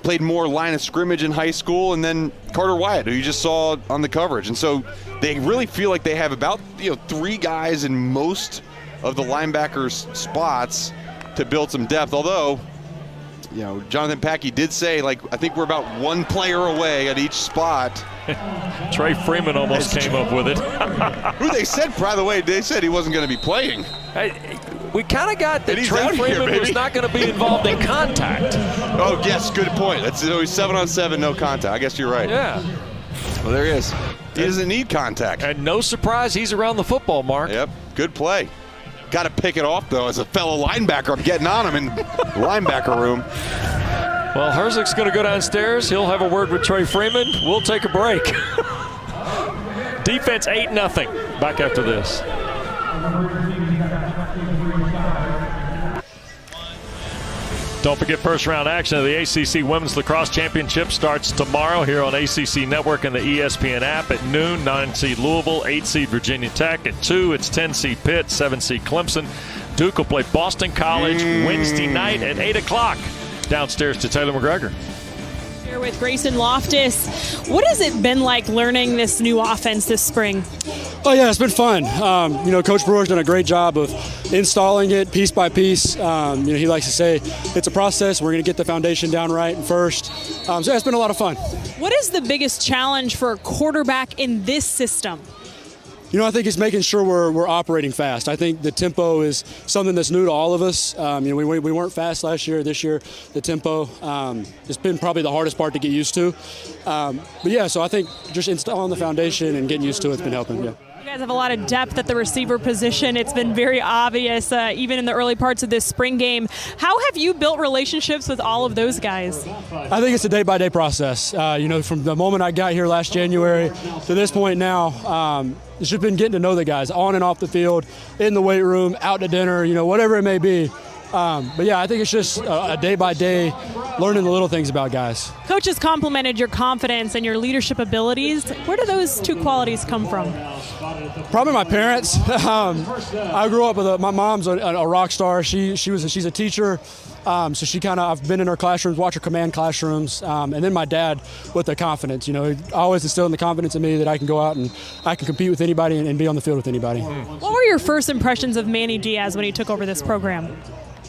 played more line of scrimmage in high school, and then Carter Wyatt, who you just saw on the coverage. And so they really feel like they have about 3 guys in most of the linebackers' spots to build some depth. Although, Jonathan Packey did say, I think we're about 1 player away at each spot. Trey Freeman almost came up with it. Who they said, by the way, they said he wasn't going to be playing. We kind of got that Trey Freeman was not going to be involved in contact. Oh, yes, good point. That's always 7-on-7, no contact. I guess you're right. Yeah. Well, there he is. He doesn't need contact. And no surprise, he's around the football, Mark. Yep, good play. Got to pick it off, though, as a fellow linebacker. I'm getting on him in the linebacker room. Well, Herzig's going to go downstairs. He'll have a word with Trey Freeman. We'll take a break. Defense 8-0. Back after this. Don't forget, first round action of the ACC Women's Lacrosse Championship starts tomorrow here on ACC Network and the ESPN app at noon. 9-seed Louisville, 8-seed Virginia Tech. At 2, it's 10-seed Pitt, 7-seed Clemson. Duke will play Boston College Wednesday night at 8 o'clock. Downstairs to Taylor McGregor. Here with Grayson Loftus. What has it been like learning this new offense this spring? Oh, yeah, it's been fun. Coach Brewer's done a great job of installing it piece by piece. He likes to say it's a process. We're going to get the foundation down right first. So it's been a lot of fun. What is the biggest challenge for a quarterback in this system? I think it's making sure we're operating fast. I think the tempo is something that's new to all of us. We weren't fast last year. This year, the tempo has been probably the hardest part to get used to. So I think just installing the foundation and getting used to it's been helping, yeah. You guys have a lot of depth at the receiver position. It's been very obvious, even in the early parts of this spring game. How have you built relationships with all of those guys? I think it's a day-by-day process. From the moment I got here last January to this point now, it's just been getting to know the guys on and off the field, in the weight room, out to dinner, whatever it may be. I think it's just a day-by-day learning the little things about guys. Coach has complimented your confidence and your leadership abilities. Where do those 2 qualities come from? Probably my parents. I grew up with my mom's a rock star. She's a teacher. So I've been in her classrooms, watched her command classrooms, and then my dad with the confidence. He always instilled the confidence in me that I can go out and I can compete with anybody and be on the field with anybody. What were your first impressions of Manny Diaz when he took over this program?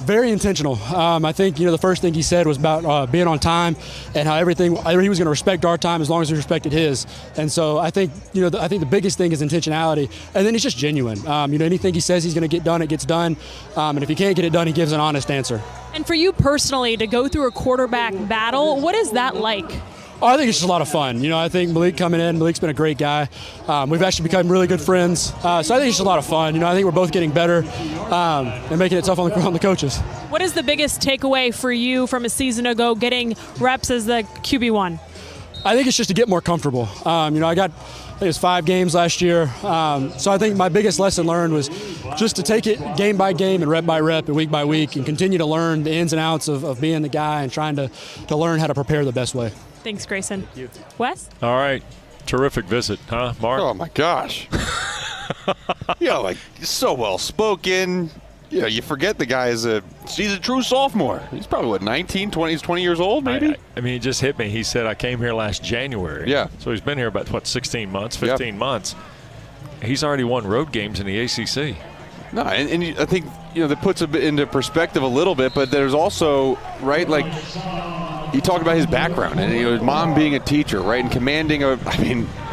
Very intentional. I think the first thing he said was about being on time and how he was going to respect our time as long as we respected his. And so I think the biggest thing is intentionality, and then he's just genuine. Anything he says he's going to get done, it gets done. And if he can't get it done, he gives an honest answer. And for you personally, to go through a quarterback battle, what is that like? Oh, I think it's just a lot of fun. I think Malik coming in, Malik's been a great guy. We've actually become really good friends. So I think it's just a lot of fun. I think we're both getting better and making it tough on the coaches. What is the biggest takeaway for you from a season ago, getting reps as the QB1? I think it's just to get more comfortable. I think it was 5 games last year. So I think my biggest lesson learned was just to take it game by game and rep by rep and week by week and continue to learn the ins and outs of being the guy and trying to learn how to prepare the best way. Thanks, Grayson. Thank you. Wes? All right. Terrific visit, huh, Mark? Oh, my gosh. So well-spoken. You forget the guy he's a true sophomore. He's probably, 20 years old, maybe? I mean, it just hit me. He said, I came here last January. Yeah. So he's been here about, 16 months, 15 months. He's already won road games in the ACC. No, and I think, that puts it into perspective a little bit, but there's also, right, you talk about his background and his mom being a teacher, right, and commanding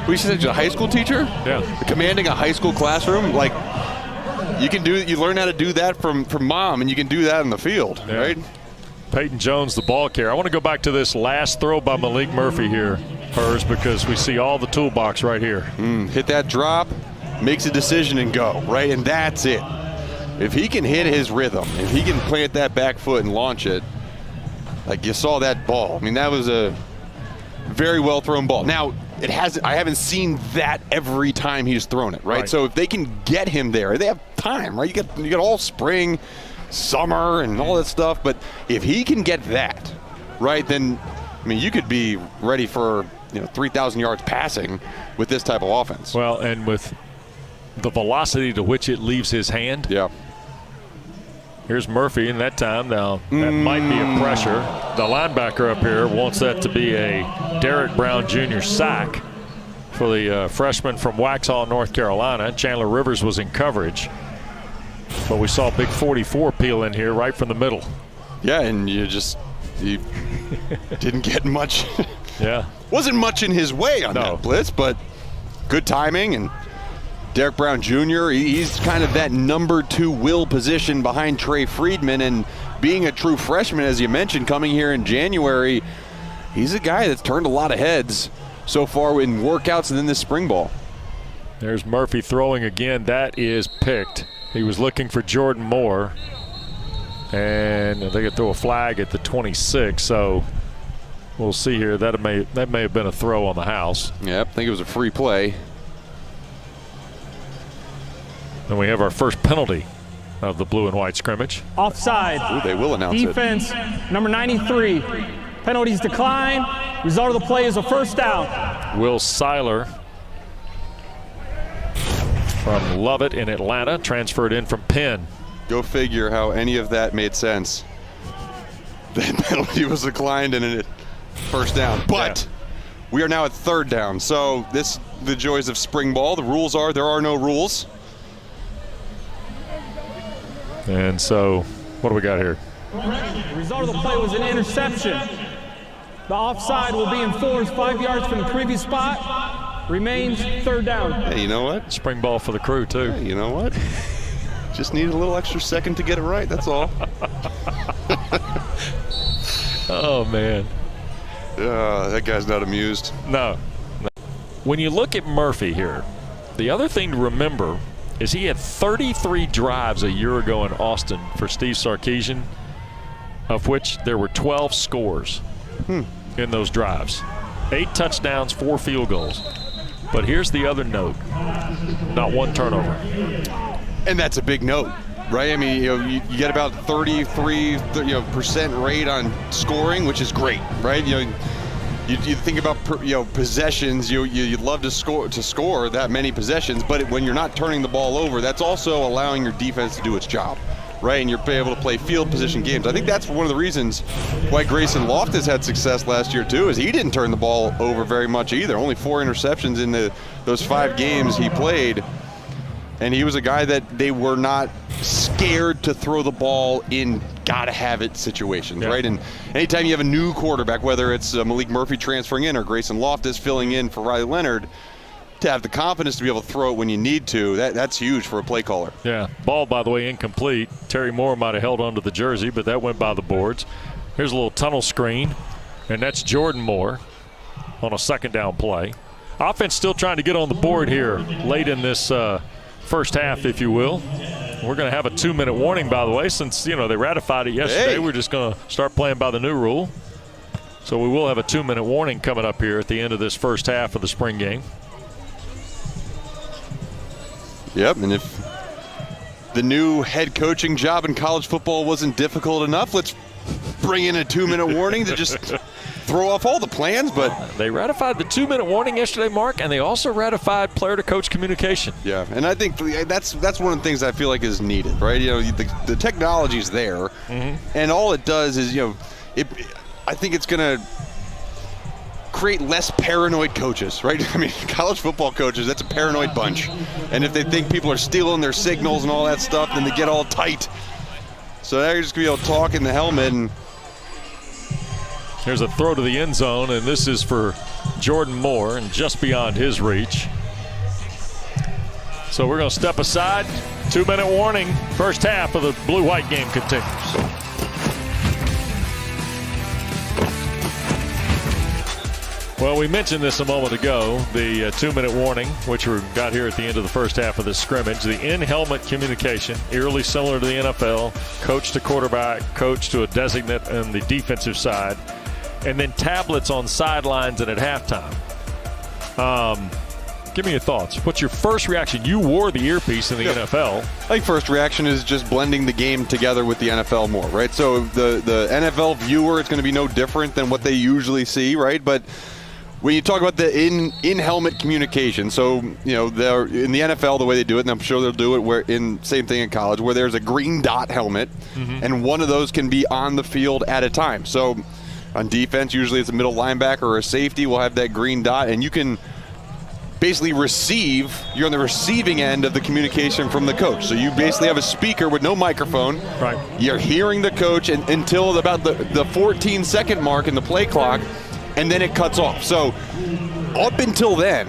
we said a high school teacher? Yeah. Commanding a high school classroom, you learn how to do that from mom, and you can do that in the field, right? Peyton Jones, the ball carrier. I want to go back to this last throw by Malik Murphy here, because we see all the toolbox right here. Hit that drop, makes a decision and go, right? And that's it. If he can hit his rhythm, if he can plant that back foot and launch it, like you saw that ball. I mean, that was a very well thrown ball. Now, I haven't seen that every time he's thrown it, right? So if they can get him there, they have time, right? You got all spring, summer, and all that stuff. But if he can get that, right, then you could be ready for 3,000 yards passing with this type of offense. Well, and with the velocity to which it leaves his hand. Yeah. Here's Murphy in that time. Now, that might be a pressure. The linebacker up here wants that to be a Derek Brown Jr. sack for the freshman from Waxhaw, North Carolina. Chandler Rivers was in coverage. But we saw big 44 peel in here right from the middle. Yeah, and you didn't get much. Yeah. Wasn't much in his way on that blitz, but good timing. And Derek Brown Jr., he's kind of that number 2 will position behind Trey Friedman. And being a true freshman, as you mentioned, coming here in January, he's a guy that's turned a lot of heads so far in workouts and then this spring ball. There's Murphy throwing again. That is picked. He was looking for Jordan Moore. And they could throw a flag at the 26, so we'll see here. That may have been a throw on the house. Yep, I think it was a free play. And we have our first penalty of the blue and white scrimmage. Offside. Ooh, they will announce Defense, number 93. Penalties decline. Result of the play is a first down. Will Seiler from Lovett in Atlanta, transferred in from Penn. Go figure how any of that made sense. That penalty was declined and it first down. But we are now at 3rd down. So the joys of spring ball. The rules are there are no rules. And so what do we got here? The result of the play was an interception. The offside will be enforced 5 yards from the previous spot. Remains 3rd down. Hey, you know what? Spring ball for the crew too. Hey, you know what? Just needed a little extra second to get it right, that's all. Oh, man. That guy's not amused. No. When you look at Murphy here, the other thing to remember is he had 33 drives a year ago in Austin for Steve Sarkisian, of which there were 12 scores in those drives. 8 touchdowns, 4 field goals. But here's the other note. Not one turnover. And that's a big note, right? I mean, you get about 33% rate on scoring, which is great, right? You think about possessions. You'd love to score that many possessions, but when you're not turning the ball over, that's also allowing your defense to do its job, right? And you're able to play field position games. I think that's one of the reasons why Grayson Loftus had success last year too, is he didn't turn the ball over very much either. Only 4 interceptions in those 5 games he played. And he was a guy that they were not scared to throw the ball in gotta-have-it situations, right? And anytime you have a new quarterback, whether it's Malik Murphy transferring in or Grayson Loftus filling in for Riley Leonard, to have the confidence to be able to throw it when you need to, that's huge for a play caller. Yeah, ball, by the way, incomplete. Terry Moore might have held onto the jersey, but that went by the boards. Here's a little tunnel screen, and that's Jordan Moore on a 2nd down play. Offense still trying to get on the board here late in this first half, if you will. We're going to have a 2-minute warning, by the way, since they ratified it yesterday. We're just going to start playing by the new rule. So we will have a 2-minute warning coming up here at the end of this first half of the spring game. Yep, and if the new head coaching job in college football wasn't difficult enough, let's bring in a 2-minute warning to just throw off all the plans. But they ratified the 2-minute warning yesterday, Mark, and they also ratified player-to-coach communication. Yeah, and I think that's one of the things I feel like is needed, right? The technology's there, and all it does is, I think it's going to create less paranoid coaches, right? I mean, college football coaches, that's a paranoid bunch. And if they think people are stealing their signals and all that stuff, then they get all tight. So now you're just going to be able to talk in the helmet. And here's a throw to the end zone, and this is for Jordan Moore and just beyond his reach. So we're going to step aside. 2-minute warning. First half of the blue-white game continues. Well, we mentioned this a moment ago, the 2-minute warning, which we got here at the end of the first half of this scrimmage. The in-helmet communication, eerily similar to the NFL, coach to quarterback, coach to a designate on the defensive side, and then tablets on sidelines and at halftime. Give me your thoughts. What's your first reaction? You wore the earpiece in the NFL. I think first reaction is just blending the game together with the NFL more, right? So the NFL viewer is going to be no different than what they usually see, right? But when you talk about the in-helmet communication, so they're in the NFL the way they do it, and I'm sure they'll do it same thing in college, where there's a green dot helmet, and one of those can be on the field at a time. So on defense, usually it's a middle linebacker or a safety will have that green dot, and you can basically you're on the receiving end of the communication from the coach. So you basically have a speaker with no microphone. Right. You're hearing the coach until about the 14-second mark in the play clock, and then it cuts off. So up until then,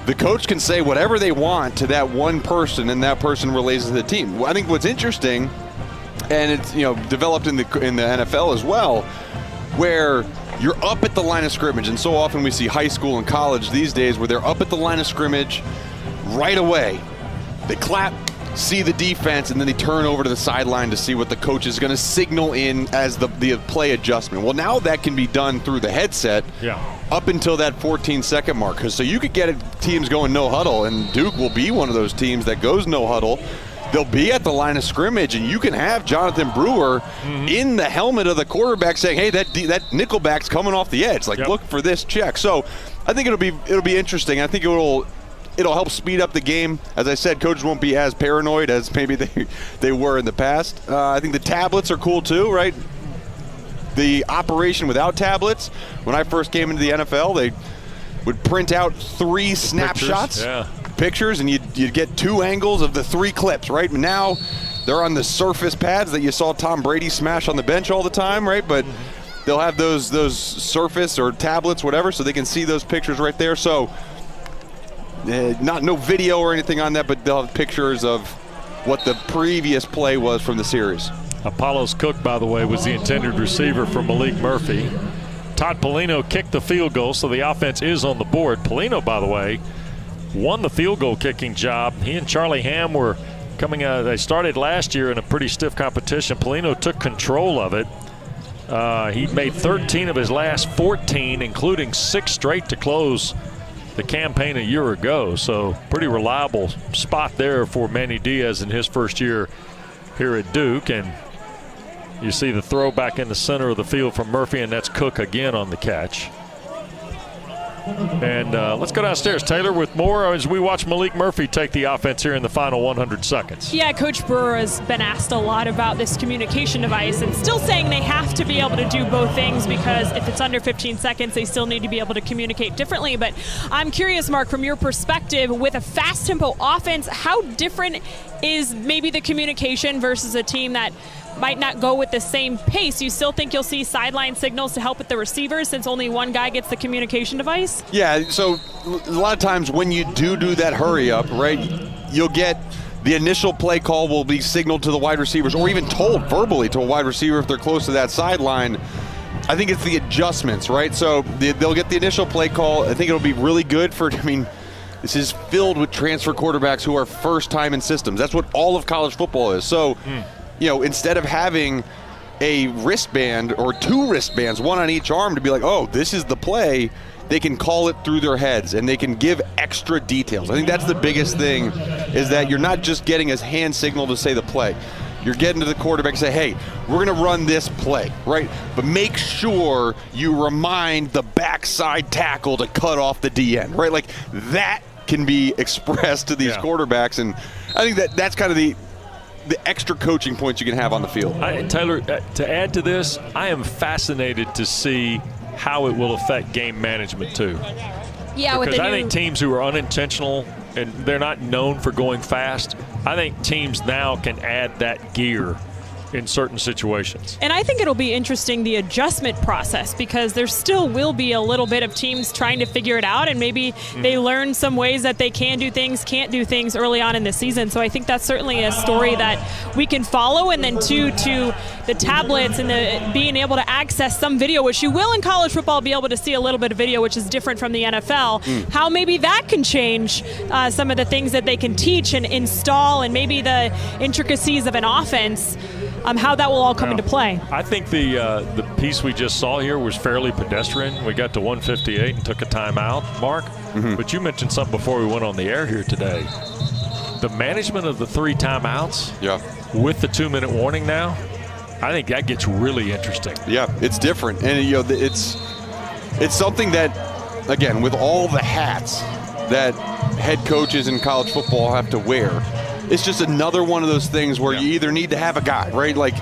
the coach can say whatever they want to that one person, and that person relays to the team. I think what's interesting, and it's developed in the NFL as well, where you're up at the line of scrimmage, and so often we see high school and college these days where they're up at the line of scrimmage right away. They clap, see the defense, and then they turn over to the sideline to see what the coach is going to signal in as the play adjustment. Well, now that can be done through the headset up until that 14-second mark. So you could get teams going no huddle, and Duke will be one of those teams that goes no huddle. They'll be at the line of scrimmage, and you can have Jonathan Brewer in the helmet of the quarterback saying, hey, that nickelback's coming off the edge. Look for this check. So I think it'll be interesting. I think it'll help speed up the game. As I said, coaches won't be as paranoid as maybe they were in the past. I think the tablets are cool too, right? The operation without tablets, when I first came into the NFL, they would print out 3 snapshots. Pictures, and you'd get 2 angles of the 3 clips, right? Now they're on the Surface pads that you saw Tom Brady smash on the bench all the time, right? But they'll have those Surface or tablets, whatever, so they can see those pictures right there. So no video or anything on that, but they'll have pictures of what the previous play was from the series. Apollos Cook, by the way, was the intended receiver for Malik Murphy. Todd Polino kicked the field goal, so the offense is on the board. Polino, by the way, won the field goal kicking job. He and Charlie Ham were coming out. They started last year in a pretty stiff competition. Polino took control of it. He made 13 of his last 14, including 6 straight to close the campaign a year ago. So pretty reliable spot there for Manny Diaz in his first year here at Duke. And you see the throw back in the center of the field from Murphy, and that's Cook again on the catch. And let's go downstairs, Taylor, with more as we watch Malik Murphy take the offense here in the final 100 seconds. Yeah, Coach Brewer has been asked a lot about this communication device and still saying they have to be able to do both things, because if it's under 15 seconds, they still need to be able to communicate differently. But I'm curious, Mark, from your perspective, with a fast-tempo offense, how different is maybe the communication versus a team that might not go with the same pace? You still think you'll see sideline signals to help with the receivers since only one guy gets the communication device? Yeah, so a lot of times when you do that hurry up, right, you'll get the initial play call will be signaled to the wide receivers, or even told verbally to a wide receiver if they're close to that sideline. I think it's the adjustments, right? So they'll get the initial play call. I think it'll be really good for, this is filled with transfer quarterbacks who are first time in systems. That's what all of college football is. So, instead of having a wristband or 2 wristbands, one on each arm, to be like, oh, this is the play, they can call it through their heads and they can give extra details. I think that's the biggest thing, is that you're not just getting a hand signal to say the play. You're getting to the quarterback and say, hey, we're going to run this play, right? But make sure you remind the backside tackle to cut off the DN, right? Like that can be expressed to these quarterbacks. And I think that's kind of the extra coaching points you can have on the field. Taylor, to add to this, I am fascinated to see how it will affect game management too. Yeah, because I think teams who are unintentional and they're not known for going fast, I think teams now can add that gear in certain situations. And I think it'll be interesting, the adjustment process, because there still will be a little bit of teams trying to figure it out, and maybe they learn some ways that they can do things, can't do things early on in the season. So I think that's certainly a story that we can follow. And then to the tablets and the being able to access some video, which you will in college football be able to see a little bit of video, which is different from the NFL, how maybe that can change some of the things that they can teach and install, and maybe the intricacies of an offense, how that will all come into play. I think the piece we just saw here was fairly pedestrian. We got to 158 and took a timeout, Mark. But you mentioned something before we went on the air here today. The management of the 3 timeouts with the 2-minute warning now, I think that gets really interesting. Yeah, it's different. And, it's something that again, with all the hats that head coaches in college football have to wear, it's just another one of those things where you either need to have a guy, right? Like,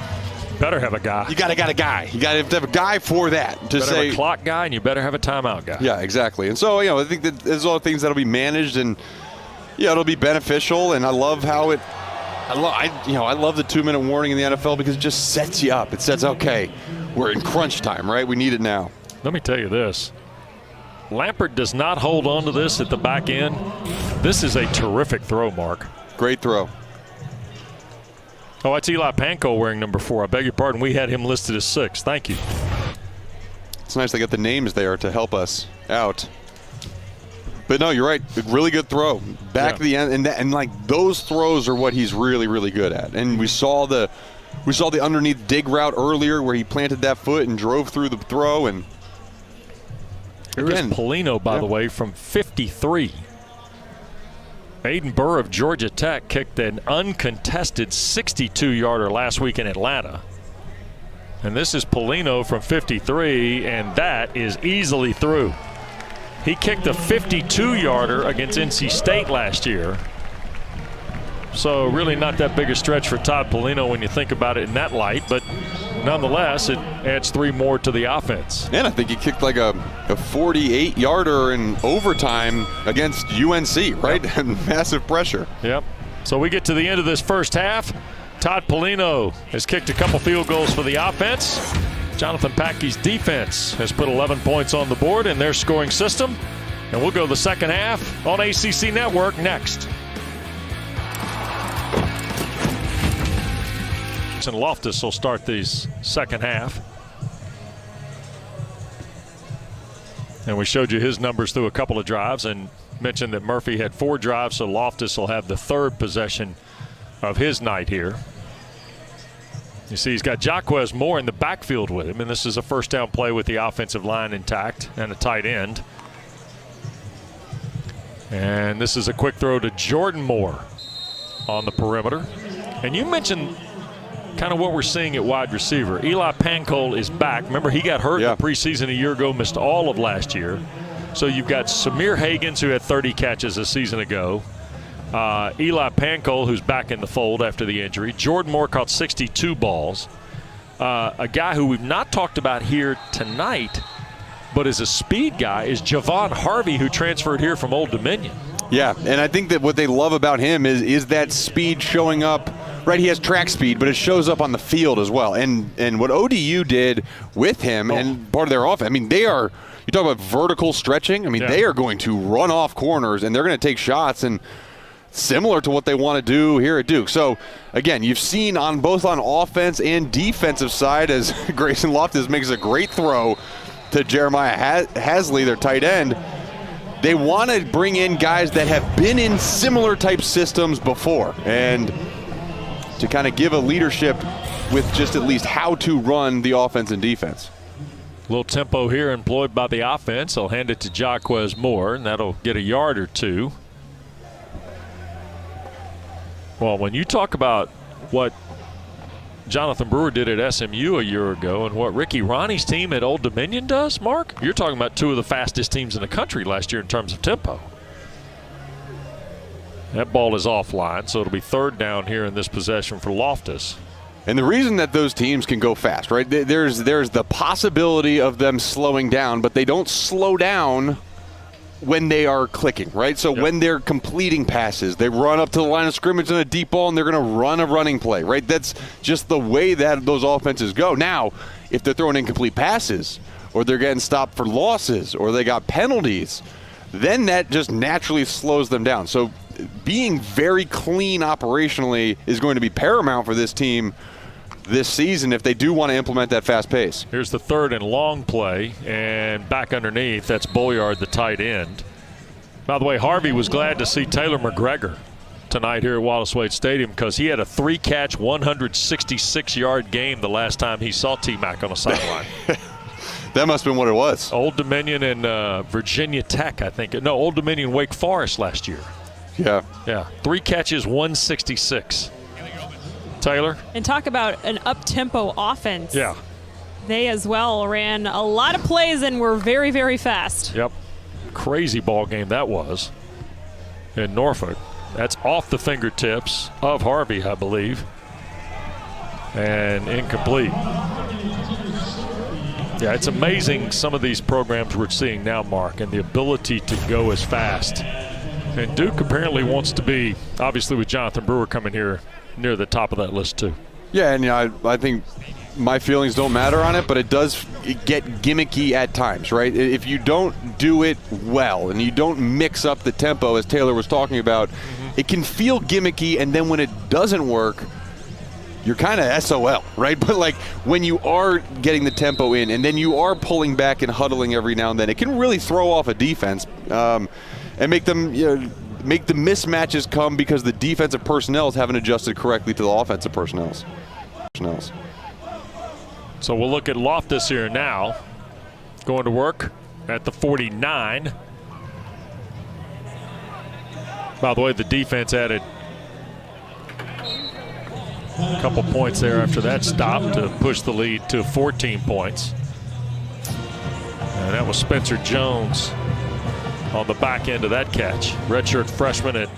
better have a guy. You got to have a guy. You got to have a guy for that. To better say have a clock guy, and you better have a timeout guy. Yeah, exactly. And so, I think that there's all things that'll be managed, and it'll be beneficial. And I love how I love the 2-minute warning in the NFL because it just sets you up. It says, okay, we're in crunch time, right? We need it now. Let me tell you this. Lampert does not hold on to this at the back end. This is a terrific throw, Mark. Great throw. Oh, it's Eli Panko wearing number 4. I beg your pardon. We had him listed as 6. Thank you. It's nice they got the names there to help us out. But no, you're right. Really good throw. Back to the end, and like those throws are what he's really, really good at. And we saw the underneath dig route earlier where he planted that foot and drove through the throw. And here is Polino, by the way, from 53. Aiden Burr of Georgia Tech kicked an uncontested 62-yarder last week in Atlanta. And this is Polino from 53, and that is easily through. He kicked a 52-yarder against NC State last year. So really not that big a stretch for Todd Polino when you think about it in that light, but nonetheless, it adds 3 more to the offense. And I think he kicked like a 48-yarder in overtime against UNC, right? Yep. Massive pressure. Yep. So we get to the end of this first half. Todd Polino has kicked a couple field goals for the offense. Jonathan Packey's defense has put 11 points on the board in their scoring system. And we'll go the second half on ACC Network next. And Loftus will start the second half. And we showed you his numbers through a couple of drives and mentioned that Murphy had 4 drives, so Loftus will have the 3rd possession of his night here. You see he's got Jaquez Moore in the backfield with him, and this is a first down play with the offensive line intact and a tight end. And this is a quick throw to Jordan Moore on the perimeter. And you mentioned kind of what we're seeing at wide receiver. Eli Pancol is back. Remember, he got hurt in the preseason a year ago, missed all of last year. So you've got Samir Hagans, who had 30 catches a season ago. Eli Pancol, who's back in the fold after the injury. Jordan Moore caught 62 balls. A guy who we've not talked about here tonight, but is a speed guy, is Javon Harvey, who transferred here from Old Dominion. Yeah, and I think that what they love about him is that speed showing up. Right, he has track speed, but it shows up on the field as well. And what ODU did with him and part of their offense, I mean, you talk about vertical stretching. I mean, they are going to run off corners, and they're going to take shots, and similar to what they want to do here at Duke. So, again, you've seen both on offense and defensive side as Grayson Loftus makes a great throw to Jeremiah Hasley, their tight end. They want to bring in guys that have been in similar type systems before, and to kind of give a leadership with just at least how to run the offense and defense. A little tempo here employed by the offense. I'll hand it to Jaquez Moore, and that'll get a yard or 2. Well, when you talk about what Jonathan Brewer did at SMU a year ago and what Ricky Ronnie's team at Old Dominion does, Mark, you're talking about 2 of the fastest teams in the country last year in terms of tempo. That ball is offline, so it'll be 3rd down here in this possession for Loftus. And the reason that those teams can go fast, right, there's the possibility of them slowing down, but they don't slow down when they are clicking, right? So when they're completing passes, they run up to the line of scrimmage on a deep ball, and they're going to run a running play, right? That's just the way that those offenses go. Now, if they're throwing incomplete passes, or they're getting stopped for losses, or they got penalties, then that just naturally slows them down. So being very clean operationally is going to be paramount for this team this season if they do want to implement that fast pace. Here's the 3rd and long play, and back underneath, that's Bolyard, the tight end. By the way, Harvey was glad to see Taylor McGregor tonight here at Wallace Wade Stadium because he had a 3-catch, 166-yard game the last time he saw T-Mac on the sideline. That must have been what it was. Old Dominion and Virginia Tech, I think. No, Old Dominion Wake Forest last year. Yeah. 3 catches, 166. Taylor? And talk about an up-tempo offense. Yeah. They as well ran a lot of plays and were very, very fast. Yep. crazy ball game that was in Norfolk. That's off the fingertips of Harvey, I believe, and incomplete. Yeah, it's amazing some of these programs we're seeing now, Mark, and the ability to go as fast. And Duke apparently wants to be, obviously with Jonathan Brewer coming here, near the top of that list too. Yeah, and I think my feelings don't matter on it, but it does get gimmicky at times, right? If you don't do it well and you don't mix up the tempo, as Taylor was talking about, it can feel gimmicky, and then when it doesn't work, you're kind of SOL, right? But like when you are getting the tempo in and then you are pulling back and huddling every now and then, it can really throw off a defense and make them, make the mismatches come because the defensive personnel haven't adjusted correctly to the offensive personnel. So we'll look at Loftus here now, going to work at the 49. By the way, the defense added a couple points there after that stop to push the lead to 14 points. And that was Spencer Jones on the back end of that catch. Redshirt freshman at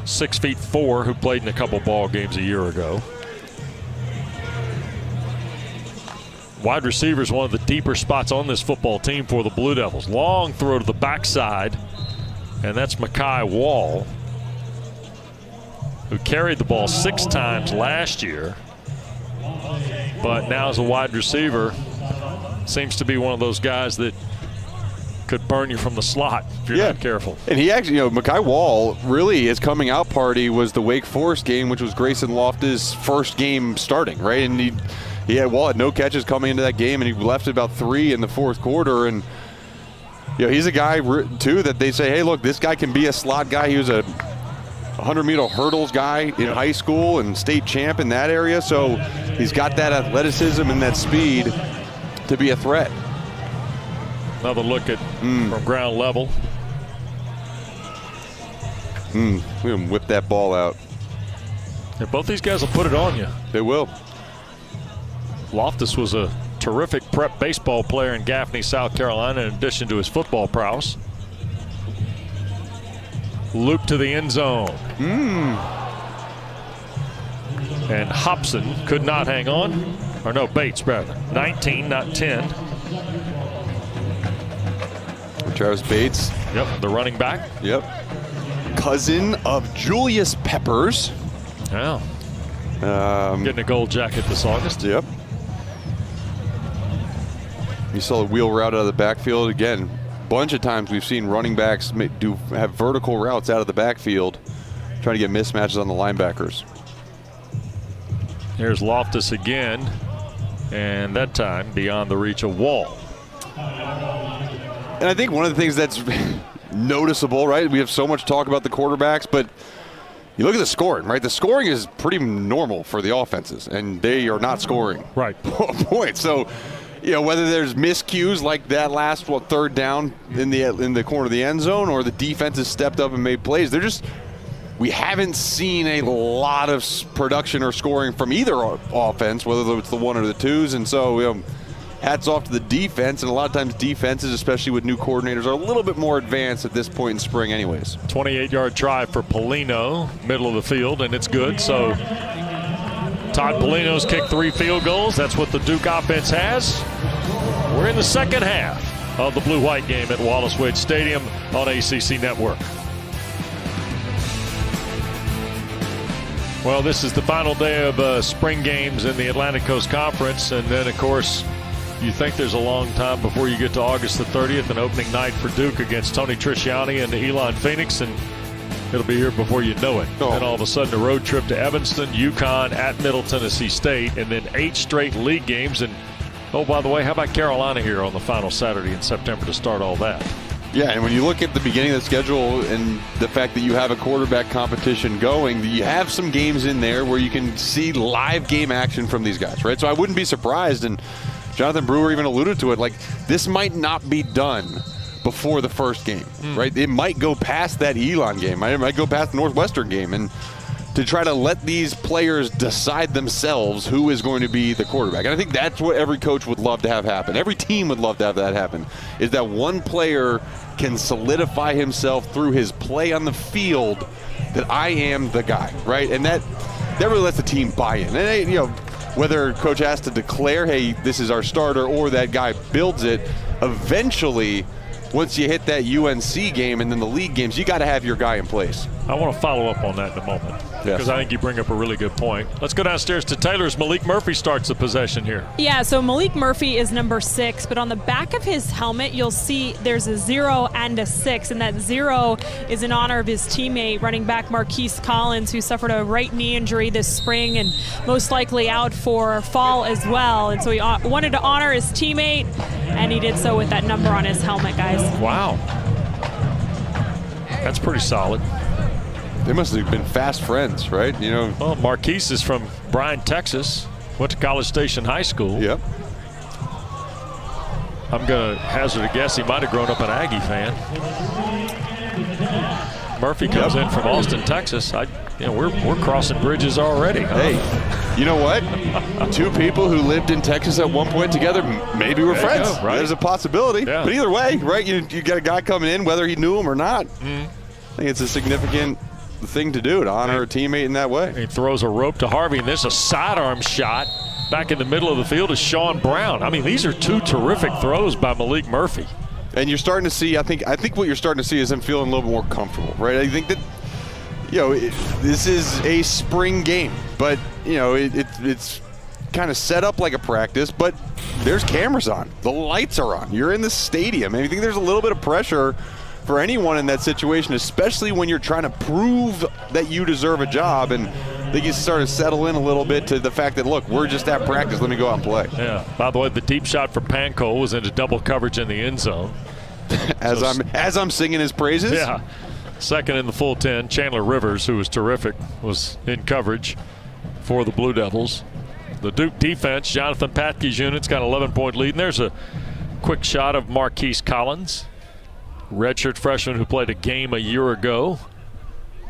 6'4", who played in a couple ball games a year ago. Wide receiver is one of the deeper spots on this football team for the Blue Devils. Long throw to the backside, and that's Makai Wall, who carried the ball 6 times last year, but now as a wide receiver, seems to be one of those guys that could burn you from the slot if you're not careful. And he actually, Makai Wall, really his coming out party was the Wake Forest game, which was Grayson Loftus' first game starting, right? And he had Wall had no catches coming into that game, and he left about 3 in the fourth quarter. And he's a guy too that they say, hey, look, this guy can be a slot guy. He was a 100-meter hurdles guy in high school and state champ in that area, so he's got that athleticism and that speed to be a threat. Another look at from ground level. We're gonna whip that ball out. Yeah, both these guys will put it on you. They will. Loftus was a terrific prep baseball player in Gaffney, South Carolina, in addition to his football prowess. Loop to the end zone. And Hobson could not hang on. Or no, Bates rather. 19, not 10. Travis Bates. Yep, the running back. Yep. Cousin of Julius Peppers. Yeah. Getting a gold jacket this August. Yep. You saw the wheel route out of the backfield again. Bunch of times we've seen running backs have vertical routes out of the backfield, trying to get mismatches on the linebackers. Here's Loftus again, and that time beyond the reach of Wall. And I think one of the things that's noticeable, right? We have so much talk about the quarterbacks, but you look at the scoring, right? The scoring is pretty normal for the offenses, and they are not scoring points. So, whether there's miscues like that last third down in the corner of the end zone, or the defense has stepped up and made plays, we haven't seen a lot of production or scoring from either offense, whether it's the one or the twos. And so, hats off to the defense. And a lot of times defenses, especially with new coordinators, are a little bit more advanced at this point in spring anyways. 28-yard try for Polino, middle of the field, and it's good. So Todd Polino's kicked 3 field goals. That's what the Duke offense has. We're in the second half of the blue-white game at Wallace Wade Stadium on ACC Network. Well, this is the final day of spring games in the Atlantic Coast Conference, and then, of course, you think there's a long time before you get to August the 30th, an opening night for Duke against Tony Trisciani and Elon Phoenix, and it'll be here before you know it. And all of a sudden, a road trip to Evanston, UConn, at Middle Tennessee State, and then 8 straight league games. And, oh, by the way, how about Carolina here on the final Saturday in September to start all that? Yeah, and when you look at the beginning of the schedule and the fact that you have a quarterback competition going, you have some games in there where you can see live game action from these guys, right? So I wouldn't be surprised, and Jonathan Brewer even alluded to it, like this might not be done before the first game, right? It might go past that Elon game. It might go past the Northwestern game, and to try to let these players decide themselves who is going to be the quarterback. And I think that's what every coach would love to have happen. Every team would love to have that happen, is that one player can solidify himself through his play on the field that I am the guy, right? And that really lets the team buy in. And, you know, whether coach has to declare, hey, this is our starter, or that guy builds it, eventually, once you hit that UNC game and then the league games, you got to have your guy in place. I want to follow up on that in a moment, because I think you bring up a really good point. Let's go downstairs to Taylor's. Malik Murphy starts the possession here. Yeah, so Malik Murphy is number 6, but on the back of his helmet, you'll see there's a 0 and a 6, and that 0 is in honor of his teammate, running back Marquise Collins, who suffered a right knee injury this spring and most likely out for fall as well. And so he wanted to honor his teammate, and he did so with that number on his helmet, guys. Wow. That's pretty solid. They must have been fast friends, right? You know. Well, Marquise is from Bryan, Texas. Went to College Station High School. Yep. I'm going to hazard a guess he might have grown up an Aggie fan. Murphy comes in from Austin, Texas. We're crossing bridges already. Huh? Hey, you know what? 2 people who lived in Texas at one point together maybe were friends. Go, right? There's a possibility. Yeah. But either way, right? You got a guy coming in, whether he knew him or not. I think it's a significant thing to do, to honor a teammate in that way. He throws a rope to Harvey, and there's a sidearm shot back in the middle of the field to Sean Brown. I mean, these are 2 terrific throws by Malik Murphy. And you're starting to see, I think what you're starting to see is him feeling a little more comfortable, right? I think that, you know, this is a spring game, but, you know, it's kind of set up like a practice, but there's cameras on. The lights are on. You're in the stadium. And I think there's a little bit of pressure for anyone in that situation, especially when you're trying to prove that you deserve a job. And they get started to settle in a little bit to the fact that, look, we're just at practice. Let me go out and play. Yeah. By the way, the deep shot for Pancol was into double coverage in the end zone. as I'm singing his praises. Yeah. Second in the full 10. Chandler Rivers, who was terrific, was in coverage for the Blue Devils. The Duke defense, Jonathan Patke's unit's got an 11-point lead. And there's a quick shot of Marquise Collins, redshirt freshman who played a game a year ago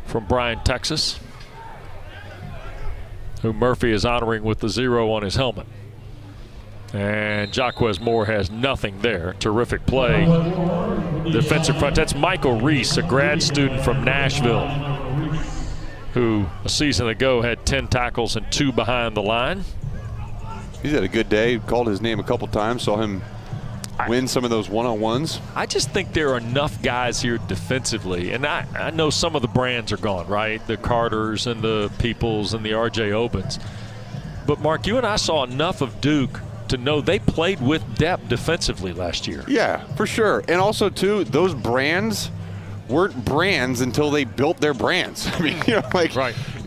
from Bryan, Texas, who Murphy is honoring with the 0 on his helmet. And Jaquez Moore has nothing there. Terrific play. Defensive front. That's Michael Reese, a grad student from Nashville, who a season ago had 10 tackles and 2 behind the line. He's had a good day. Called his name a couple times. Saw him win some of those one-on-ones. I just think there are enough guys here defensively, and I know some of the brands are gone, right? The Carters and the Peoples and the R.J. Obens. But, Mark, you and I saw enough of Duke to know they played with depth defensively last year. Yeah, for sure. And also, too, those brands weren't brands until they built their brands. I mean, you know, like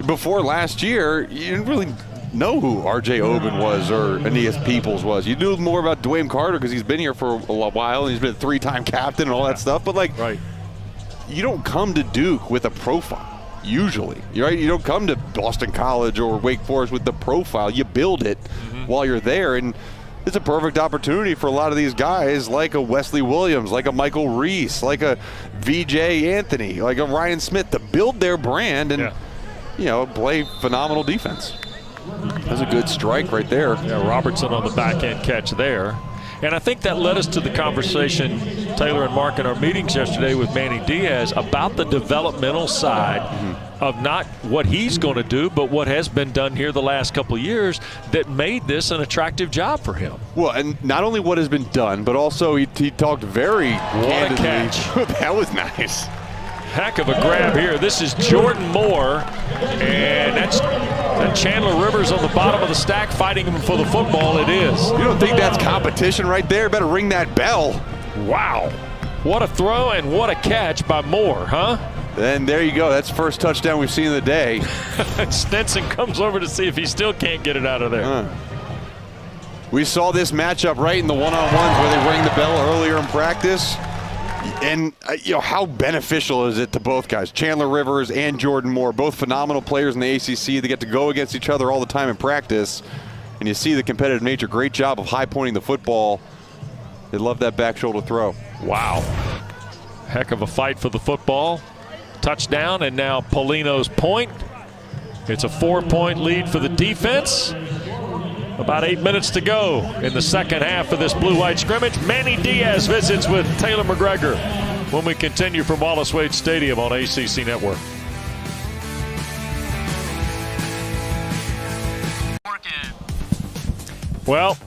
before last year, you didn't really know who R.J. Oben was or Aeneas Peoples was. You knew more about Dwayne Carter because he's been here for a while and he's been a 3-time captain and all that stuff. But, like, you don't come to Duke with a profile, usually. Right? You don't come to Boston College or Wake Forest with the profile. You build it while you're there. And it's a perfect opportunity for a lot of these guys, like a Wesley Williams, like a Michael Reese, like a VJ Anthony, like a Ryan Smith, to build their brand and, you know, play phenomenal defense. That's a good strike right there. Yeah, Robertson on the back end catch there. And I think that led us to the conversation, Taylor and Mark, in our meetings yesterday with Manny Diaz about the developmental side of not what he's going to do, but what has been done here the last couple of years that made this an attractive job for him. Well, and not only what has been done, but also he talked very candidly. Catch. That was nice. Heck of a grab here. This is Jordan Moore, and that's Chandler Rivers on the bottom of the stack fighting him for the football. It is. You don't think that's competition right there? Better ring that bell. Wow. What a throw and what a catch by Moore, huh? And there you go. That's the first touchdown we've seen of the day. Stinson comes over to see if he still can't get it out of there. We saw this matchup right in the one-on-ones where they rang the bell earlier in practice. And, you know, how beneficial is it to both guys? Chandler Rivers and Jordan Moore, both phenomenal players in the ACC. They get to go against each other all the time in practice. And you see the competitive nature. Great job of high-pointing the football. They love that back shoulder throw. Wow. Heck of a fight for the football. Touchdown, and now Polino's point. It's a 4-point lead for the defense. About 8 minutes to go in the second half of this blue-white scrimmage. Manny Diaz visits with Taylor McGregor when we continue from Wallace Wade Stadium on ACC Network. Well,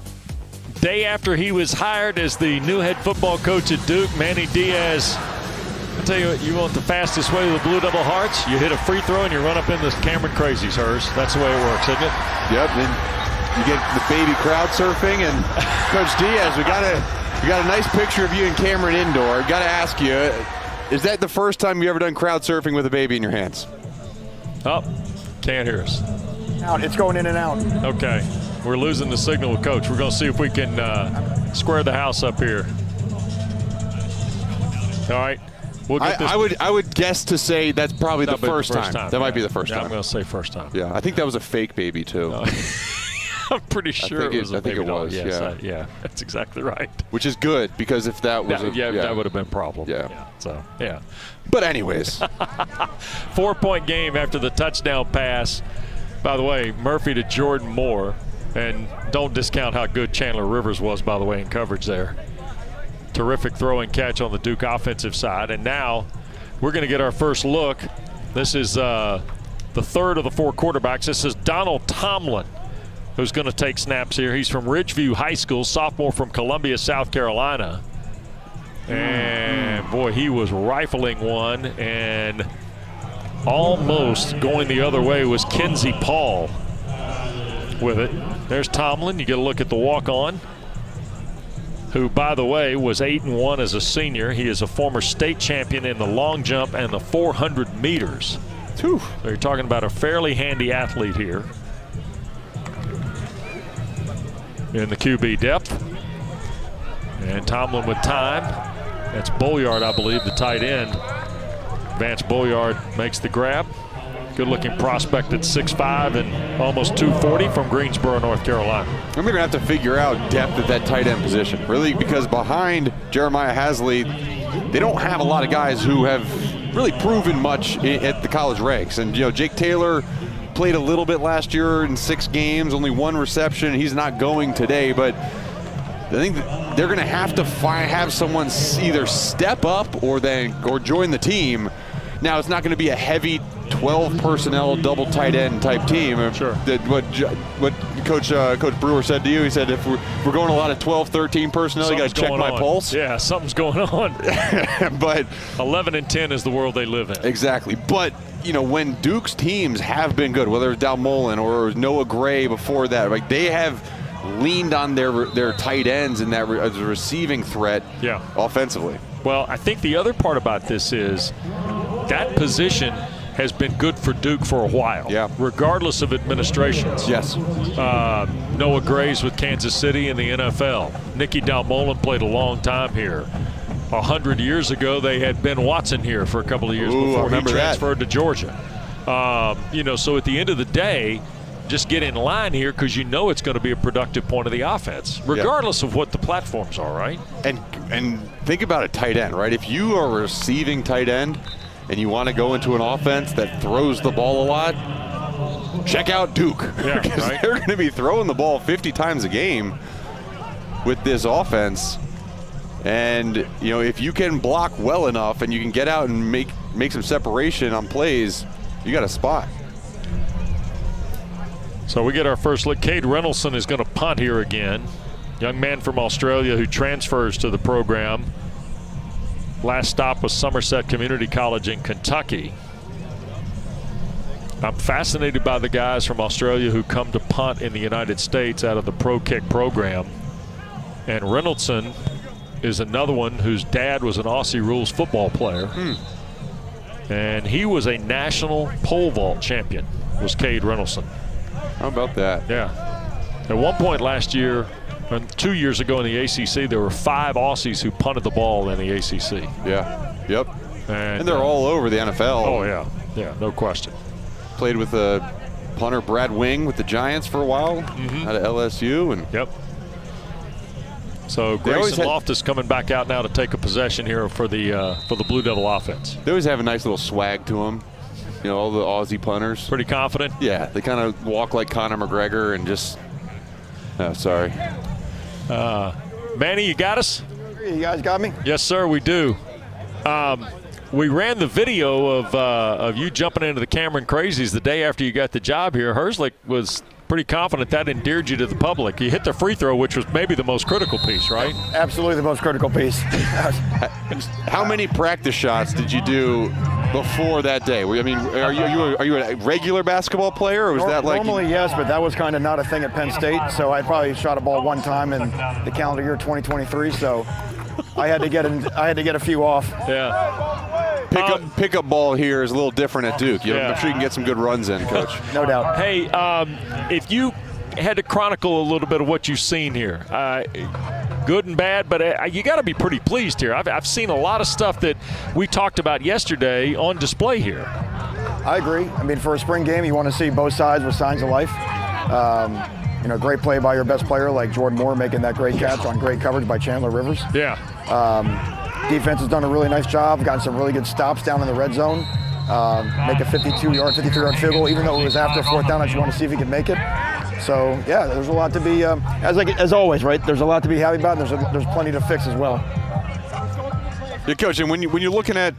day after he was hired as the new head football coach at Duke, Manny Diaz, I'll tell you what, you want the fastest way to the Blue Devil Hearts? You hit a free throw and you run up in the Cameron Crazies, hers. That's the way it works, isn't it? Yep, and you get the baby crowd surfing. And Coach Diaz, we got a nice picture of you and Cameron indoor. Got to ask you, is that the first time you ever done crowd surfing with a baby in your hands? Oh, can't hear us. Out. It's going in and out. Okay. We're losing the signal with Coach. We're going to see if we can square the house up here. All right. We'll get this. I would guess to say that's probably the first time. That might be the first time. I'm going to say first time. Yeah, I think that was a fake baby too. No. I'm pretty sure it was a baby doll. Was. Yes, yeah, that's exactly right. Which is good, because if that was that would have been a problem. Yeah. So, yeah. But anyways. 4-point game after the touchdown pass. By the way, Murphy to Jordan Moore. And don't discount how good Chandler Rivers was, by the way, in coverage there. Terrific throw and catch on the Duke offensive side. And now we're going to get our first look. This is the third of the 4 quarterbacks. This is Donald Tomlin, who's going to take snaps here. He's from Ridgeview High School, sophomore from Columbia, South Carolina. And, boy, he was rifling one, and almost going the other way was Kenzie Paul with it. There's Tomlin. You get a look at the walk-on, who, by the way, was 8-1 as a senior. He is a former state champion in the long jump and the 400 meters. So you're talking about a fairly handy athlete here. In the QB depth. And Tomlin with time. That's Bolyard, I believe, the tight end. Vance Bolyard makes the grab. Good-looking prospect at 6'5" and almost 240 from Greensboro, North Carolina. I'm going to have to figure out depth at that tight end position, really, because behind Jeremiah Hasley, they don't have a lot of guys who have really proven much at the college ranks. And, you know, Jake Taylor played a little bit last year in 6 games, only 1 reception. He's not going today, but I think they're going to have to have someone either step up or join the team. Now, it's not going to be a heavy 12 personnel double tight end type team. Sure. What Coach Brewer said to you, he said if we're going a lot of 12, 13 personnel, you got to check my pulse. Yeah, something's going on. But 11 and 10 is the world they live in. Exactly. But you know, when Duke's teams have been good, whether it's Dalmolin or Noah Gray before that, like they have leaned on their tight ends in that as a receiving threat offensively. Well, I think the other part about this is that position has been good for Duke for a while, regardless of administrations. Yes. Noah Gray's with Kansas City in the NFL. Nicky Dalmolin played a long time here. 100 years ago, they had Ben Watson here for a couple of years before he transferred to Georgia. You know, so at the end of the day, just get in line here because you know it's going to be a productive point of the offense, regardless of what the platforms are, right? And think about a tight end, right? If you are a receiving tight end and you want to go into an offense that throws the ball a lot, check out Duke. Yeah, because right. they're going to be throwing the ball 50 times a game with this offense. And, you know, if you can block well enough and you can get out and make some separation on plays, you got a spot. So we get our first look. Cade Reynolson is going to punt here again. Young man from Australia who transfers to the program. Last stop was Somerset Community College in Kentucky. I'm fascinated by the guys from Australia who come to punt in the United States out of the Pro Kick program. And Reynolson is another one whose dad was an Aussie Rules football player. And he was a national pole vault champion, was Cade Reynolson. How about that? Yeah. At one point last year, 2 years ago in the ACC, there were 5 Aussies who punted the ball in the ACC. Yeah. Yep. And they're all over the NFL. Oh, yeah. Yeah, no question. Played with punter Brad Wing with the Giants for a while out of LSU. And yep. So Grayson Loftus coming back out now to take a possession here for the Blue Devil offense. They always have a nice little swag to them. You know, all the Aussie punters. Pretty confident? Yeah, they kind of walk like Conor McGregor and just – oh, sorry. Manny, you got us? You guys got me? Yes, sir, we do. We ran the video of you jumping into the Cameron Crazies the day after you got the job here. Herzlich was pretty confident that endeared you to the public. You hit the free throw, which was maybe the most critical piece, right? Absolutely the most critical piece. How many practice shots did you do before that day? I mean, are you a regular basketball player, or was that like normally? Yes, but that was kind of not a thing at Penn State. So I probably shot a ball one time in the calendar year 2023. So I had to get a few off. Yeah. Pickup ball here is a little different at Duke. I'm sure you can get some good runs in, Coach. No doubt. Hey, if you had to chronicle a little bit of what you've seen here, good and bad, but you got to be pretty pleased here. I've seen a lot of stuff that we talked about yesterday on display here. I agree. I mean, for a spring game, you want to see both sides with signs of life. Great play by your best player like Jordan Moore making that great catch on great coverage by Chandler Rivers. Yeah. Defense has done a really nice job, gotten some really good stops down in the red zone. Make a 53-yard field goal, even though it was after fourth down. I just want to see if he can make it. So, yeah, there's a lot to be, as always, right? There's a lot to be happy about, and there's plenty to fix as well. Yeah, Coach, and when you're looking at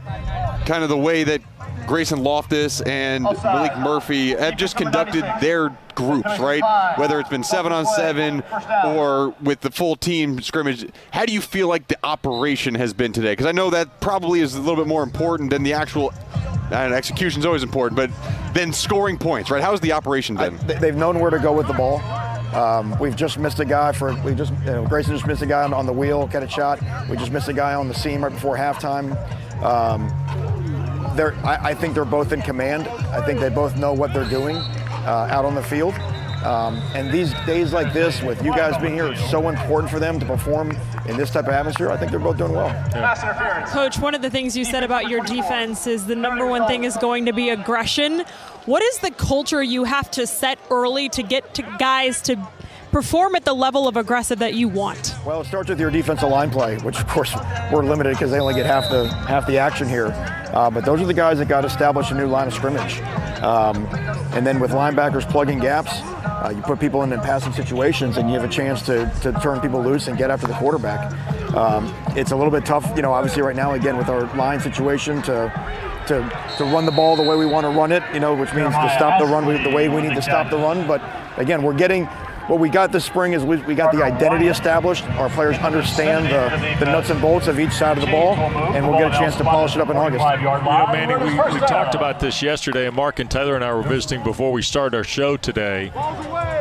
kind of the way that Grayson Loftus and Malik Murphy have just conducted their groups, right? Whether it's been 7-on-7 or with the full team scrimmage, how do you feel like the operation has been today? Because I know that probably is a little bit more important than the actual execution is always important, but then scoring points, right? How's the operation been? They've known where to go with the ball. We've just missed a guy Grayson just missed a guy on the wheel, got a shot. We just missed a guy on the seam right before halftime. I think they're both in command. I think they both know what they're doing out on the field. And these days like this, with you guys being here, it's so important for them to perform in this type of atmosphere. I think they're both doing well. Yeah. Coach, one of the things you said about your defense is the number one thing is going to be aggression. What is the culture you have to set early to get to guys to perform at the level of aggressive that you want? Well, it starts with your defensive line play, which of course we're limited because they only get half the action here. But those are the guys that got to establish a new line of scrimmage. And then with linebackers plugging gaps, you put people in passing situations and you have a chance to turn people loose and get after the quarterback. It's a little bit tough, obviously right now, again, with our line situation to run the ball the way we want to run it, which means to stop the run the way we need to stop the run. But again, what we got this spring is we got the identity established. Our players understand the nuts and bolts of each side of the ball, and we'll get a chance to polish it up in August. Manny, we talked about this yesterday, and Mark and Taylor and I were visiting before we started our show today.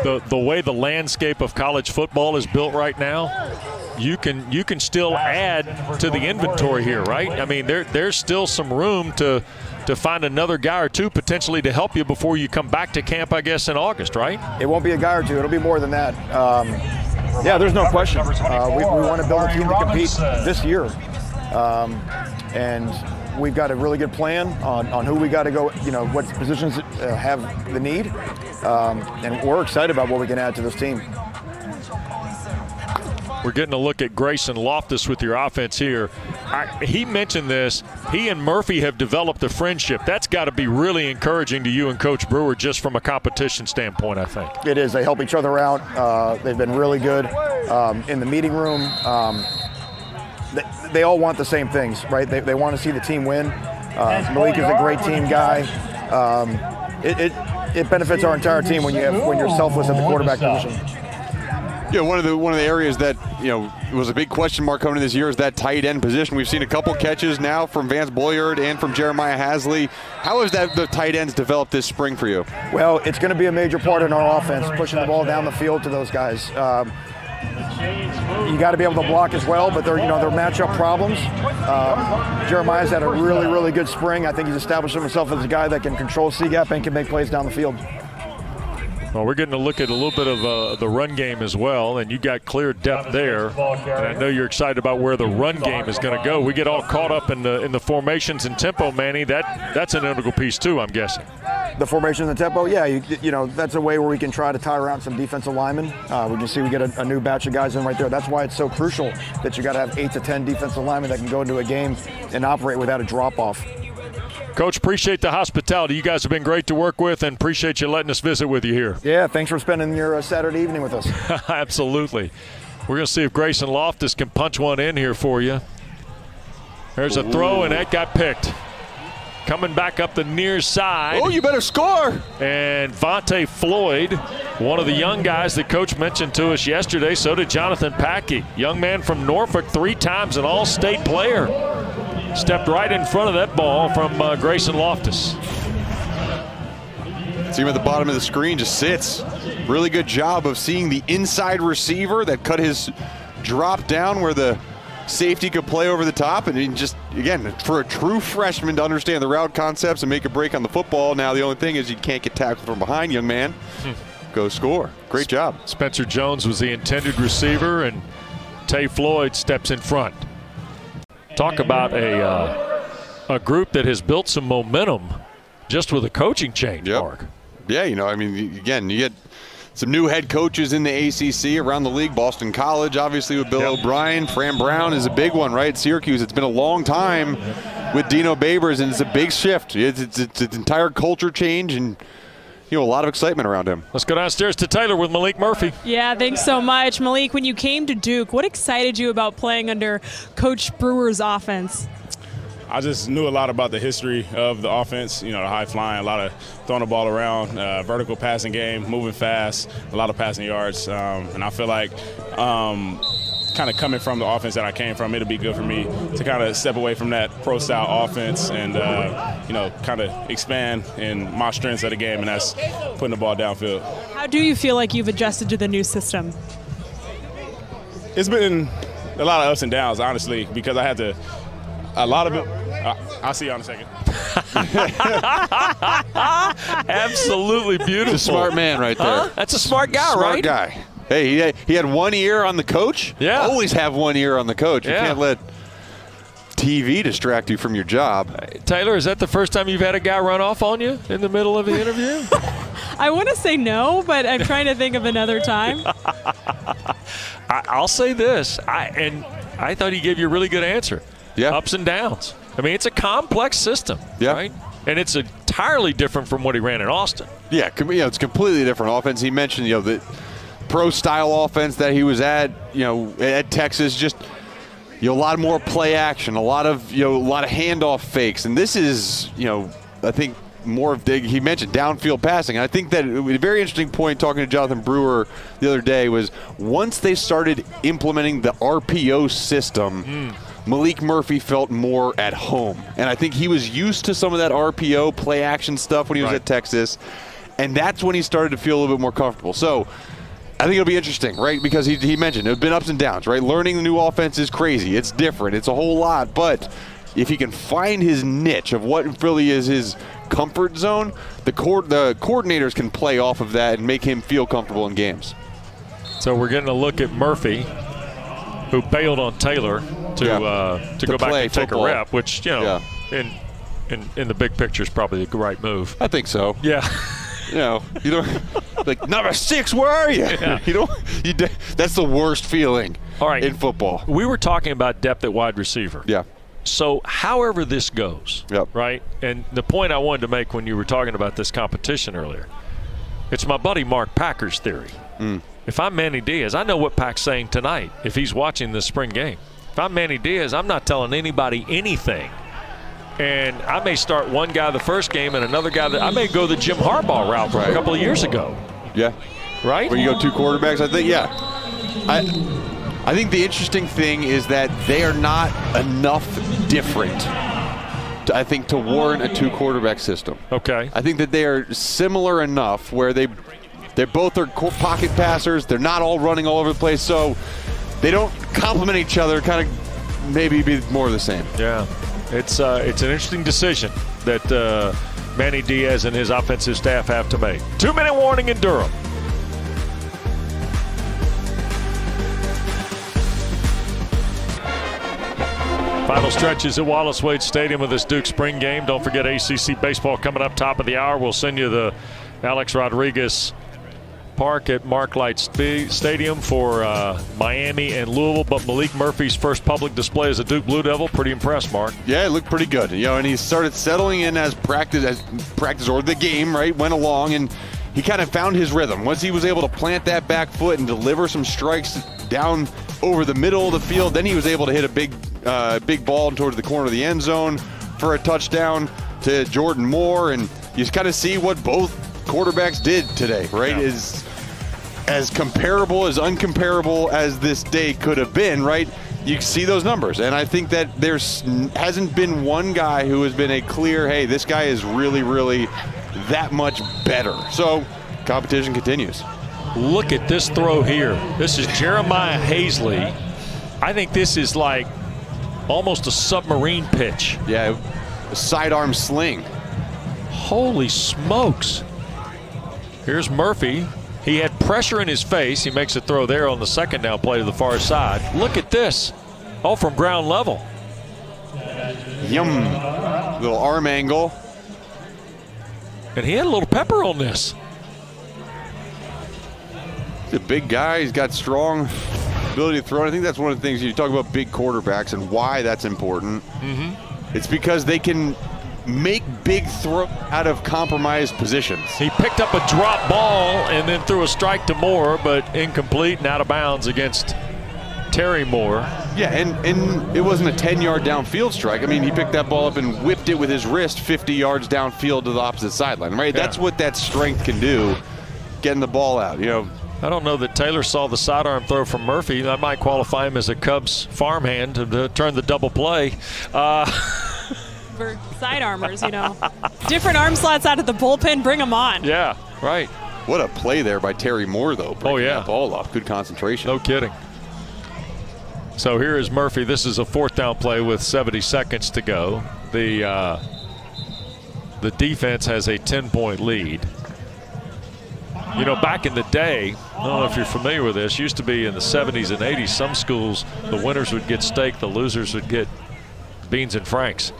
The way the landscape of college football is built right now, you can still add to the inventory here, right? I mean, there's still some room to find another guy or two potentially to help you before you come back to camp, I guess, in August, right? It won't be a guy or two. It'll be more than that. Yeah, there's no question. We want to build a team to compete this year. And we've got a really good plan on who we got to go, what positions have the need. And we're excited about what we can add to this team. We're getting a look at Grayson Loftus with your offense here. He mentioned this. He and Murphy have developed a friendship. That's got to be really encouraging to you and Coach Brewer just from a competition standpoint, I think. It is. They help each other out. They've been really good in the meeting room. They all want the same things, right? They want to see the team win. Malik is a great team guy. It benefits our entire team when you're selfless at the quarterback position. Yeah, one of the areas that was a big question mark coming into this year is that tight end position. We've seen a couple catches now from Vance Boyard and from Jeremiah Hasley. How has the tight ends developed this spring for you? Well, it's going to be a major part in our offense, pushing the ball down the field to those guys. You got to be able to block as well, but they're matchup problems. Jeremiah's had a really, really good spring. I think he's established himself as a guy that can control C-gap and can make plays down the field. Well, we're getting to look at a little bit of the run game as well, and you got clear depth there. And I know you're excited about where the run game is going to go. We get all caught up in the formations and tempo, Manny. That's an integral piece too, I'm guessing. The formation and the tempo, yeah, that's a way where we can try to tire out some defensive linemen. We can see we get a new batch of guys in right there. That's why it's so crucial that you got to have 8 to 10 defensive linemen that can go into a game and operate without a drop-off. Coach, appreciate the hospitality. You guys have been great to work with, and appreciate you letting us visit with you here. Yeah, thanks for spending your Saturday evening with us. Absolutely. We're going to see if Grayson Loftus can punch one in here for you. There's a throw, and that got picked. Coming back up the near side. Oh, you better score. And Vontae Floyd, one of the young guys that Coach mentioned to us yesterday. So did Jonathan Packey. Young man from Norfolk, 3 times an All-State player. Stepped right in front of that ball from Grayson Loftus. See him at the bottom of the screen, just sits. Really good job of seeing the inside receiver that cut his drop down where the safety could play over the top, and he just, again, for a true freshman to understand the route concepts and make a break on the football. Now the only thing is you can't get tackled from behind, young man. Go score. Great job. Spencer Jones was the intended receiver, and Tay Floyd steps in front. Talk about a group that has built some momentum just with a coaching change, Mark. Yeah, you know, I mean, again, you get some new head coaches in the ACC around the league. Boston College, obviously, with Bill O'Brien. Fran Brown is a big one, right? Syracuse, it's been a long time with Dino Babers, and it's a big shift. It's an entire culture change, and a lot of excitement around him. Let's go downstairs to Taylor with Malik Murphy. Yeah, thanks so much. Malik, when you came to Duke, what excited you about playing under Coach Brewer's offense? I just knew a lot about the history of the offense, the high flying, a lot of throwing the ball around, vertical passing game, moving fast, a lot of passing yards. And I feel like kind of coming from the offense that I came from, it'll be good for me to kind of step away from that pro-style offense and, kind of expand in my strengths of the game, and that's putting the ball downfield. How do you feel like you've adjusted to the new system? It's been a lot of ups and downs, honestly, because I had to – a lot of it. I'll see you in a second. Absolutely beautiful. It's a smart man right there. That's a smart guy, right? Smart guy. Hey, he had one ear on the coach. Yeah. Always have one ear on the coach. You can't let TV distract you from your job. Taylor, is that the first time you've had a guy run off on you in the middle of the interview? I want to say no, but I'm trying to think of another time. I'll say this. I thought he gave you a really good answer. Yeah. Ups and downs. I mean, it's a complex system, right? And it's entirely different from what he ran in Austin. Yeah, it's completely different offense. He mentioned, the pro-style offense that he was at, at Texas, just, a lot more play action, a lot of handoff fakes. And this is, I think more of he mentioned downfield passing. And I think that a very interesting point talking to Jonathan Brewer the other day was once they started implementing the RPO system, Malik Murphy felt more at home. And I think he was used to some of that RPO play action stuff when he was at Texas. And that's when he started to feel a little bit more comfortable. So I think it'll be interesting, right? Because he mentioned there have been ups and downs, right? Learning the new offense is crazy. It's different. It's a whole lot. But if he can find his niche of what really is his comfort zone, the coordinators can play off of that and make him feel comfortable in games. So we're getting a look at Murphy, who bailed on Taylor to go back and take a rep, which, in the big picture is probably the right move. I think so. Yeah. You don't like number 6. Where are you? Yeah. That's the worst feeling. In football. We were talking about depth at wide receiver. Yeah. So, however this goes, right? And the point I wanted to make when you were talking about this competition earlier, it's my buddy Mark Packer's theory. If I'm Manny Diaz, I know what Pac's saying tonight if he's watching this spring game. If I'm Manny Diaz, I'm not telling anybody anything. And I may start one guy the first game and another guy I may go the Jim Harbaugh route from a couple of years ago. Yeah. Right? Where you go 2 quarterbacks, I think, I think the interesting thing is that they are not enough different, to warrant a 2-quarterback system. Okay. I think that they are similar enough where they both are pocket passers. They're not all running all over the place, so they don't complement each other, kind of maybe be more of the same. Yeah. It's an interesting decision that Manny Diaz and his offensive staff have to make. 2-minute warning in Durham. Final stretches at Wallace Wade Stadium of this Duke spring game. Don't forget ACC baseball coming up top of the hour. We'll send you the Alex Rodriguez Park at Mark-Light Stadium for Miami and Louisville. But Malik Murphy's first public display as a Duke Blue Devil, pretty impressed, Mark. Yeah, it looked pretty good. And he started settling in as practice or the game, right, went along, and he kind of found his rhythm. Once he was able to plant that back foot and deliver some strikes down over the middle of the field, then he was able to hit a big ball towards the corner of the end zone for a touchdown to Jordan Moore. And you just kind of see what both quarterbacks did today, right? Yeah. Is as comparable, as uncomparable as this day could have been, right? You see those numbers. And I think that hasn't been one guy who has been a clear, hey, this guy is really, really that much better. So competition continues. Look at this throw here. This is Jeremiah Hazley. I think this is like almost a submarine pitch. Yeah, a sidearm sling. Holy smokes. Here's Murphy. He had pressure in his face. He makes a throw there on the second down play to the far side. Look at this. All from ground level. Yum. Little arm angle. And he had a little pepper on this. He's a big guy. He's got strong ability to throw. I think that's one of the things you talk about big quarterbacks and why that's important. Mm-hmm. It's because they can make big throw out of compromised positions. He picked up a drop ball and then threw a strike to Moore, but incomplete and out of bounds against Terry Moore. Yeah, and it wasn't a 10-yard downfield strike. I mean, he picked that ball up and whipped it with his wrist 50 yards downfield to the opposite sideline, right? Yeah. That's what that strength can do, getting the ball out, I don't know that Taylor saw the sidearm throw from Murphy. That might qualify him as a Cubs farmhand to turn the double play. For sidearmers, different arm slots out of the bullpen, bring them on. Yeah, right. What a play there by Terry Moore, though. Oh, yeah. That ball off. Good concentration. No kidding. So here is Murphy. This is a fourth down play with 70 seconds to go. The defense has a 10-point lead. Back in the day, I don't know if you're familiar with this, used to be in the 70s and 80s, some schools, the winners would get steak, the losers would get beans and franks.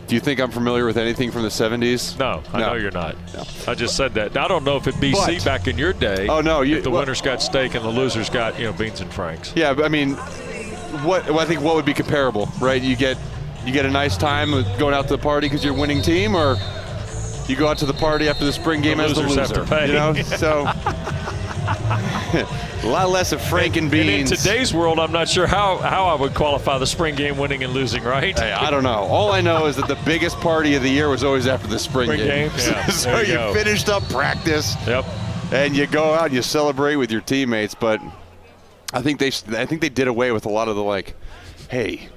Do you think I'm familiar with anything from the 70s? No, I know you're not. No. I just said that. Now, I don't know if at BC back in your day, if the winners got steak and the losers got, beans and franks. Yeah, I mean, I think what would be comparable, right? You get a nice time going out to the party because you're a winning team, or you go out to the party after the spring game as the loser. Have to pay. So a lot less of frank and beans. And in today's world, I'm not sure how I would qualify the spring game winning and losing, right? Hey, I don't know. All I know is that the biggest party of the year was always after the spring game. Yeah, so you finished up practice. Yep. And you go out and you celebrate with your teammates. But I think they did away with a lot of the hey,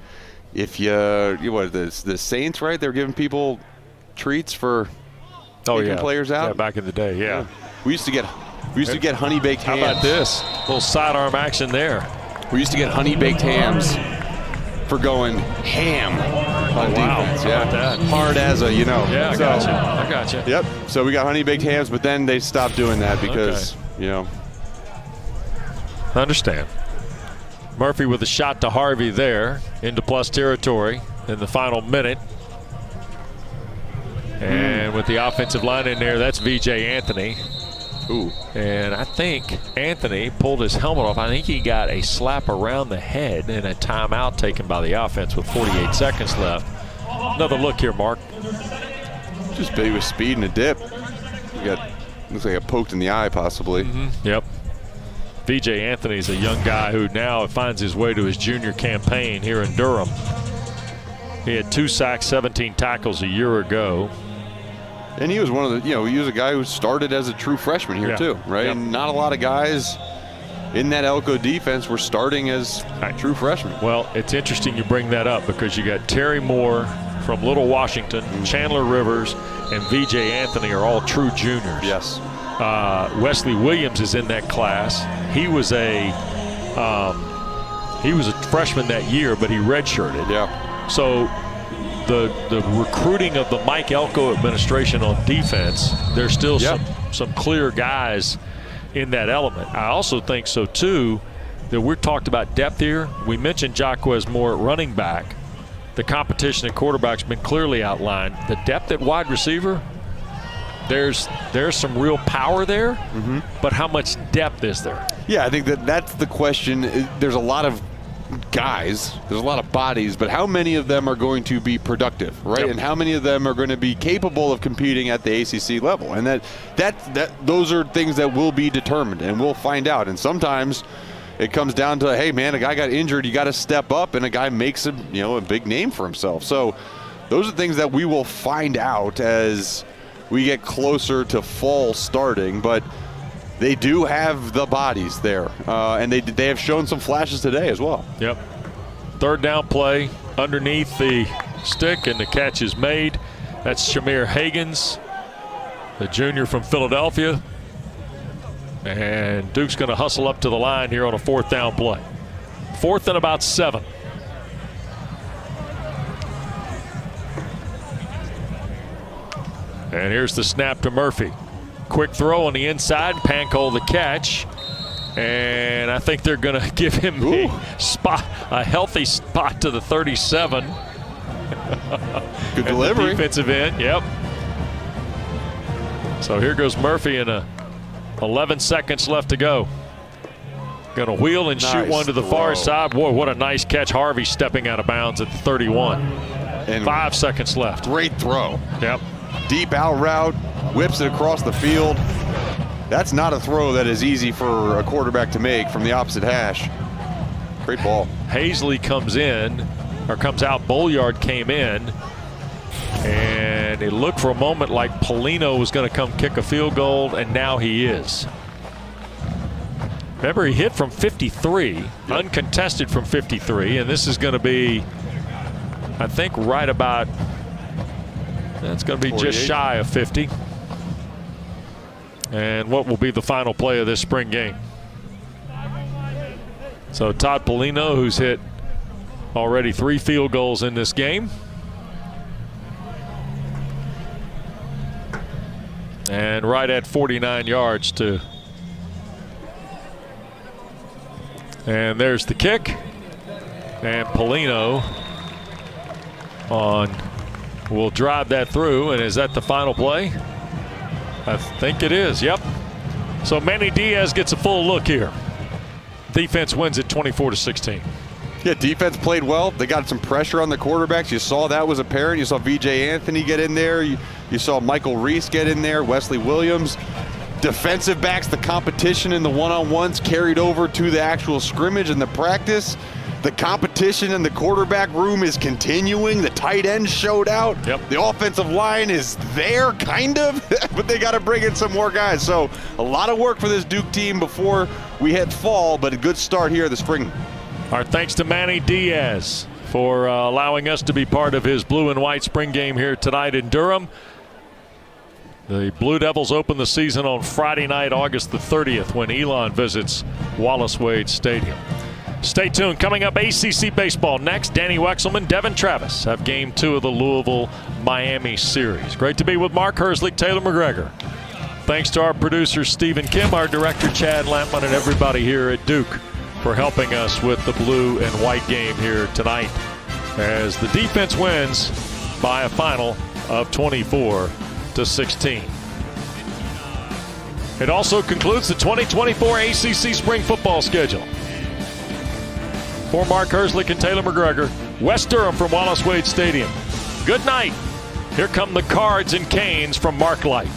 if the Saints, right? They're giving people treats for taking players out. Yeah, back in the day, yeah. We used to get honey baked hams. How about this? A little sidearm action there. We used to get honey baked hams for going ham on defense. Yeah, that? Hard as a, Yeah, I got you. Yep. So we got honey baked hams, but then they stopped doing that because, I understand. Murphy with a shot to Harvey there into plus territory in the final minute. And with the offensive line in there, that's V.J. Anthony. Ooh. And I think Anthony pulled his helmet off. I think he got a slap around the head and a timeout taken by the offense with 48 seconds left. Another look here, Mark. Just big with speed and a dip. Looks like a poked in the eye, possibly. Mm-hmm. Yep. V.J. Anthony's a young guy who now finds his way to his junior campaign here in Durham. He had 2 sacks, 17 tackles a year ago. And he was one of the, he was a guy who started as a true freshman here too, right? Yep. And not a lot of guys in that Elko defense were starting as true freshmen. Well, it's interesting you bring that up because you got Terry Moore from Little Washington, Chandler Rivers, and V.J. Anthony are all true juniors. Yes. Wesley Williams is in that class. He was a freshman that year, but he redshirted. Yeah. So the recruiting of the Mike Elko administration on defense, there's still some clear guys in that element. I also think so too that we're talked about depth here. We mentioned Jaquez Moore at running back. The competition at quarterback's been clearly outlined. The depth at wide receiver, there's some real power there, but how much depth is there? Yeah, I think that's the question. There's a lot of guys, there's a lot of bodies, but how many of them are going to be productive, right? And how many of them are going to be capable of competing at the ACC level? And those are things that will be determined, and we'll find out. And sometimes it comes down to, hey man, a guy got injured, you got to step up, and a guy makes a big name for himself. So those are things that we will find out as we get closer to fall starting, but they do have the bodies there, and they have shown some flashes today as well. Yep. Third down play underneath the stick, and the catch is made. That's Shamir Hagans, the junior from Philadelphia. And Duke's going to hustle up to the line here on a 4th down play. 4th and about 7. And here's the snap to Murphy. Quick throw on the inside, Pankow the catch. And I think they're going to give him a healthy spot to the 37. Good delivery. The defensive end, yep. So here goes Murphy, and 11 seconds left to go. Going to wheel and shoot one to the far side. Boy, what a nice catch. Harvey stepping out of bounds at the 31. And 5 seconds left. Great throw. Yep. Deep out route, whips it across the field. That's not a throw that is easy for a quarterback to make from the opposite hash. Great ball. Hazley comes out. Bolyard came in, and it looked for a moment like Polino was going to come kick a field goal, and now he is. Remember, he hit from 53, uncontested from 53, and this is going to be, I think, right about, that's going to be 48. just shy of 50. And what will be the final play of this spring game? So Todd Polino, who's hit already 3 field goals in this game. And right at 49 yards to. And there's the kick. And Polino will drive that through. And is that the final play? I think it is, yep. So Manny Diaz gets a full look here. Defense wins it 24-16. Yeah, defense played well. They got some pressure on the quarterbacks. You saw that was apparent. You saw VJ Anthony get in there. You saw Michael Reese get in there, Wesley Williams. Defensive backs, the competition in the one-on-ones carried over to the actual scrimmage and the practice. The competition in the quarterback room is continuing. The tight end showed out. Yep. The offensive line is there, kind of, but they got to bring in some more guys. So a lot of work for this Duke team before we hit fall, but a good start here this spring. Our thanks to Manny Diaz for allowing us to be part of his blue and white spring game here tonight in Durham. The Blue Devils open the season on Friday night, August the 30th, when Elon visits Wallace Wade Stadium. Stay tuned. Coming up, ACC baseball next. Danny Wexelman, Devin Travis have Game 2 of the Louisville-Miami series. Great to be with Mark Herzlich, Taylor McGregor. Thanks to our producer, Stephen Kim, our director, Chad Lampman, and everybody here at Duke for helping us with the blue and white game here tonight as the defense wins by a final of 24-16. It also concludes the 2024 ACC spring football schedule. For Mark Herzlich and Taylor McGregor, West Durham from Wallace Wade Stadium. Good night. Here come the Cards and Canes from Mark Light.